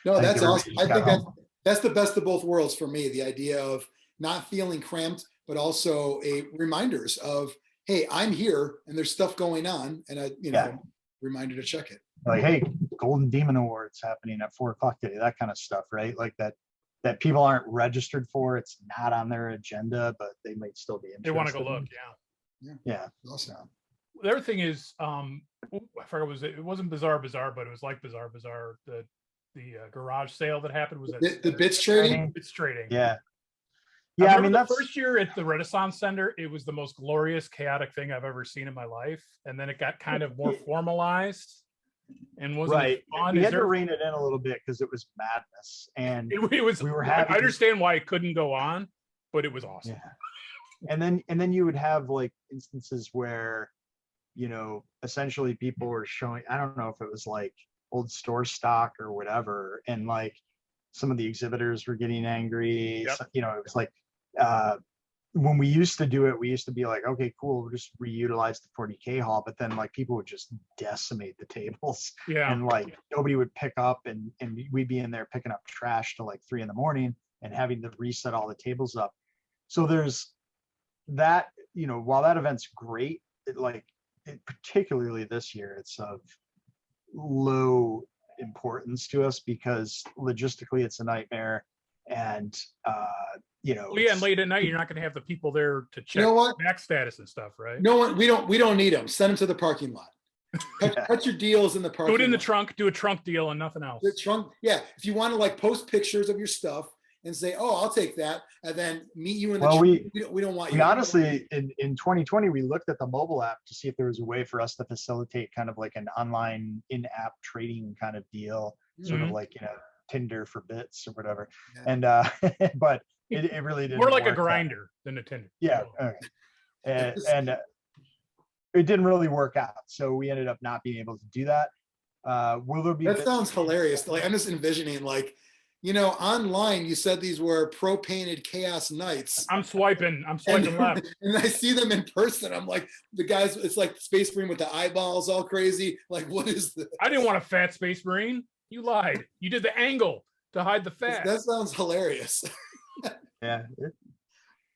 No, that's everybody awesome. just I got think home. that's the best of both worlds for me. The idea of not feeling cramped, but also reminders of, hey, I'm here and there's stuff going on, and reminder to check it. Like, hey, Golden Demon Awards happening at 4 o'clock today, that kind of stuff, right? Like that people aren't registered for. It's not on their agenda, but they might still be interested. They want to go look. Yeah. Awesome. The other thing is, I forgot it wasn't Bizarre, but it was like Bizarre. The garage sale that happened was at The bits trading. Bits trading. Yeah. I Yeah, I remember mean, the that's first year at the Renaissance Center, it was the most glorious, chaotic thing I've ever seen in my life. And then it got kind of more formalized and wasn't right. fun. We had to rein it in a little bit because it was madness. And it was, we were I having, understand why it couldn't go on, but it was awesome. yeah. And then you would have like instances where, essentially people were showing, I don't know if it was like old store stock or whatever, and like some of the exhibitors were getting angry. Yep. So, it was like when we used to do it, we used to be like, okay, cool, we'll just reutilize the 40K hall, but then like people would just decimate the tables. Yeah. And like nobody would pick up, and we'd be in there picking up trash till like 3 a.m. and having to reset all the tables up. So there's that, while that event's great, particularly this year, it's of low importance to us because logistically it's a nightmare. And and late at night, you're not going to have the people there to check back status and stuff, right? No one, we don't need them. Send them to the parking lot. Cut your deals in the parking lot. Do it in the trunk, do a trunk deal and nothing else. The trunk, yeah. If you want to like post pictures of your stuff and say, oh, I'll take that, and then meet you in the trunk. We don't want you. We honestly, in 2020, we looked at the mobile app to see if there was a way for us to facilitate kind of like an online in-app trading kind of deal, sort of like, Tinder for bits or whatever. Yeah. And but it really didn't more like a work grinder than a Tinder. Yeah. Okay. And it didn't really work out, so we ended up not being able to do that. Will there be? That sounds hilarious. Like I'm just envisioning, like, online you said these were pro-painted chaos knights. I'm swiping left. And I see them in person. I'm like, the guys, it's like Space Marine with the eyeballs all crazy. Like, what is this? I didn't want a fat Space Marine. You lied. You did the angle to hide the fat. That sounds hilarious. Yeah.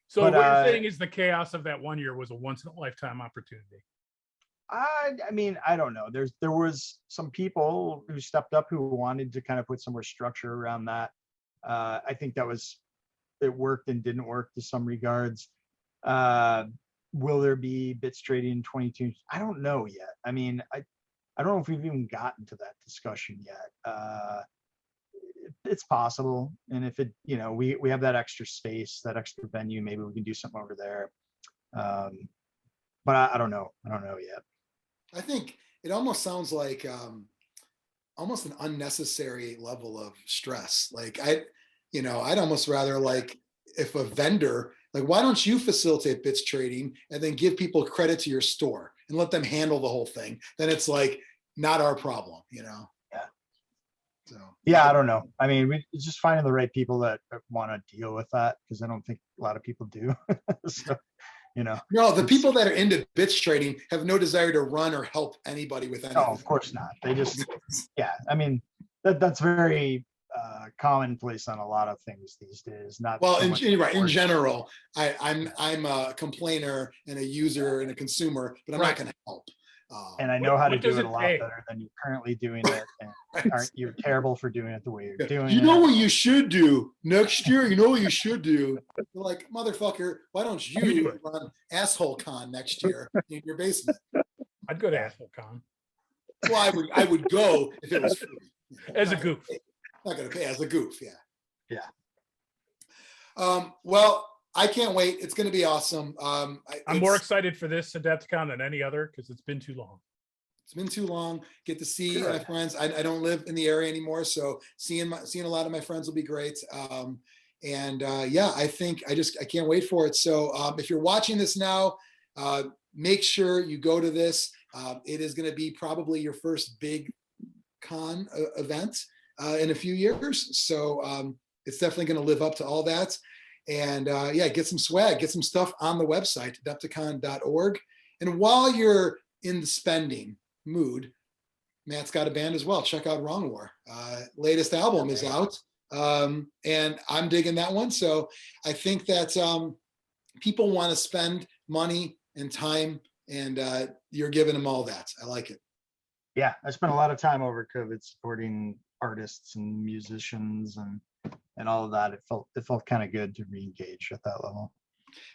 So what you're saying is the chaos of that one year was a once in a lifetime opportunity. I mean, I don't know. There was some people who stepped up who wanted to kind of put some more structure around that. I think it worked and didn't work to some regards. Will there be bits trading in 22? I don't know yet. I mean, I don't know if we've even gotten to that discussion yet. It's possible. And if it, we have that extra space, that extra venue, maybe we can do something over there. But I don't know. I don't know yet. I think it almost sounds like almost an unnecessary level of stress. Like I'd almost rather like if a vendor, like, why don't you facilitate bits trading and then give people credit to your store and let them handle the whole thing? Then it's like not our problem, Yeah. So yeah, I don't know. I mean, it's just finding the right people that want to deal with that, because I don't think a lot of people do. So, no, the people that are into bits trading have no desire to run or help anybody with anything. No, of course not. They just, yeah. I mean, that's very commonplace on a lot of things these days. Not well, so in much general, I'm a complainer and a user and a consumer, but I'm not going to help. And I know how to what do does it it a lot take? better than you're currently doing it. And you're terrible for doing it the way you're doing You it. know what you should do next year? You know what you should do? You're like, motherfucker, why don't do you it? run Asshole Con next year in your basement? I'd go to Asshole Con. Well, I would go if it was free. As a goof. Not gonna pay as a goof, yeah. Yeah. Well, I can't wait. It's gonna be awesome. I'm more excited for this Adepticon than any other because it's been too long. It's been too long. Get to see my friends. I don't live in the area anymore, so seeing a lot of my friends will be great. Yeah, I think I can't wait for it. So if you're watching this now, make sure you go to this. It is going to be probably your first big con event in a few years. So it's definitely going to live up to all that. And yeah, get some swag, get some stuff on the website, adepticon.org. And while you're in the spending mood, Matt's got a band as well. Check out Wrong War. Latest album is out. And I'm digging that one. So I think that people want to spend money and time, and you're giving them all that. I like it. Yeah, I spent a lot of time over COVID supporting artists and musicians and all of that. It felt kind of good to re-engage at that level.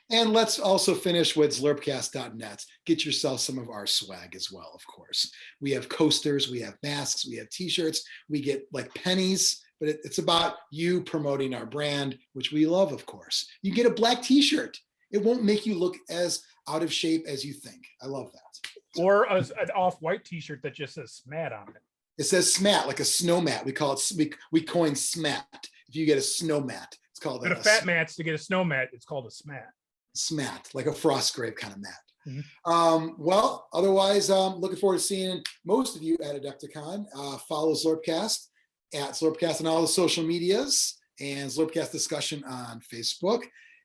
And let's also finish with Zlurpcast.net. Get yourself some of our swag as well, of course. We have coasters, we have masks, we have t-shirts, we get like pennies, but it's about you promoting our brand, which we love, of course. You get a black t-shirt. It won't make you look as out of shape as you think. I love that. Or an off-white t-shirt that just says SMAT on it. It says SMAT, like a snow mat. We call it, we coin SMAT. If you get a snow mat, it's called But a fat mat's to get a snow mat, it's called a SMAT. SMAT, like a frost grave kind of mat. Mm-hmm. Well, otherwise, looking forward to seeing most of you at Adepticon. Follow Zlurpcast at Zlurpcast on all the social medias and Zlurpcast discussion on Facebook.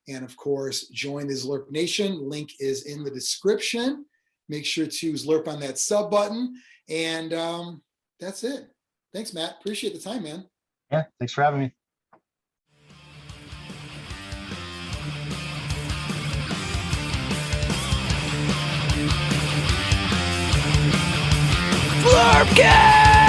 And of course, join the Zlurp Nation. Link is in the description. Make sure to Zlurp on that sub button. And that's it. Thanks, Matt. Appreciate the time, man. Yeah, thanks for having me. Zlurpcast!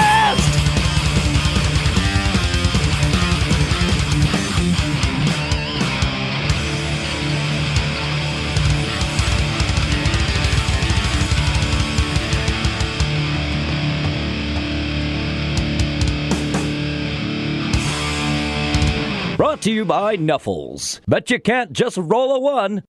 Brought to you by Nuffles. Bet you can't just roll a one.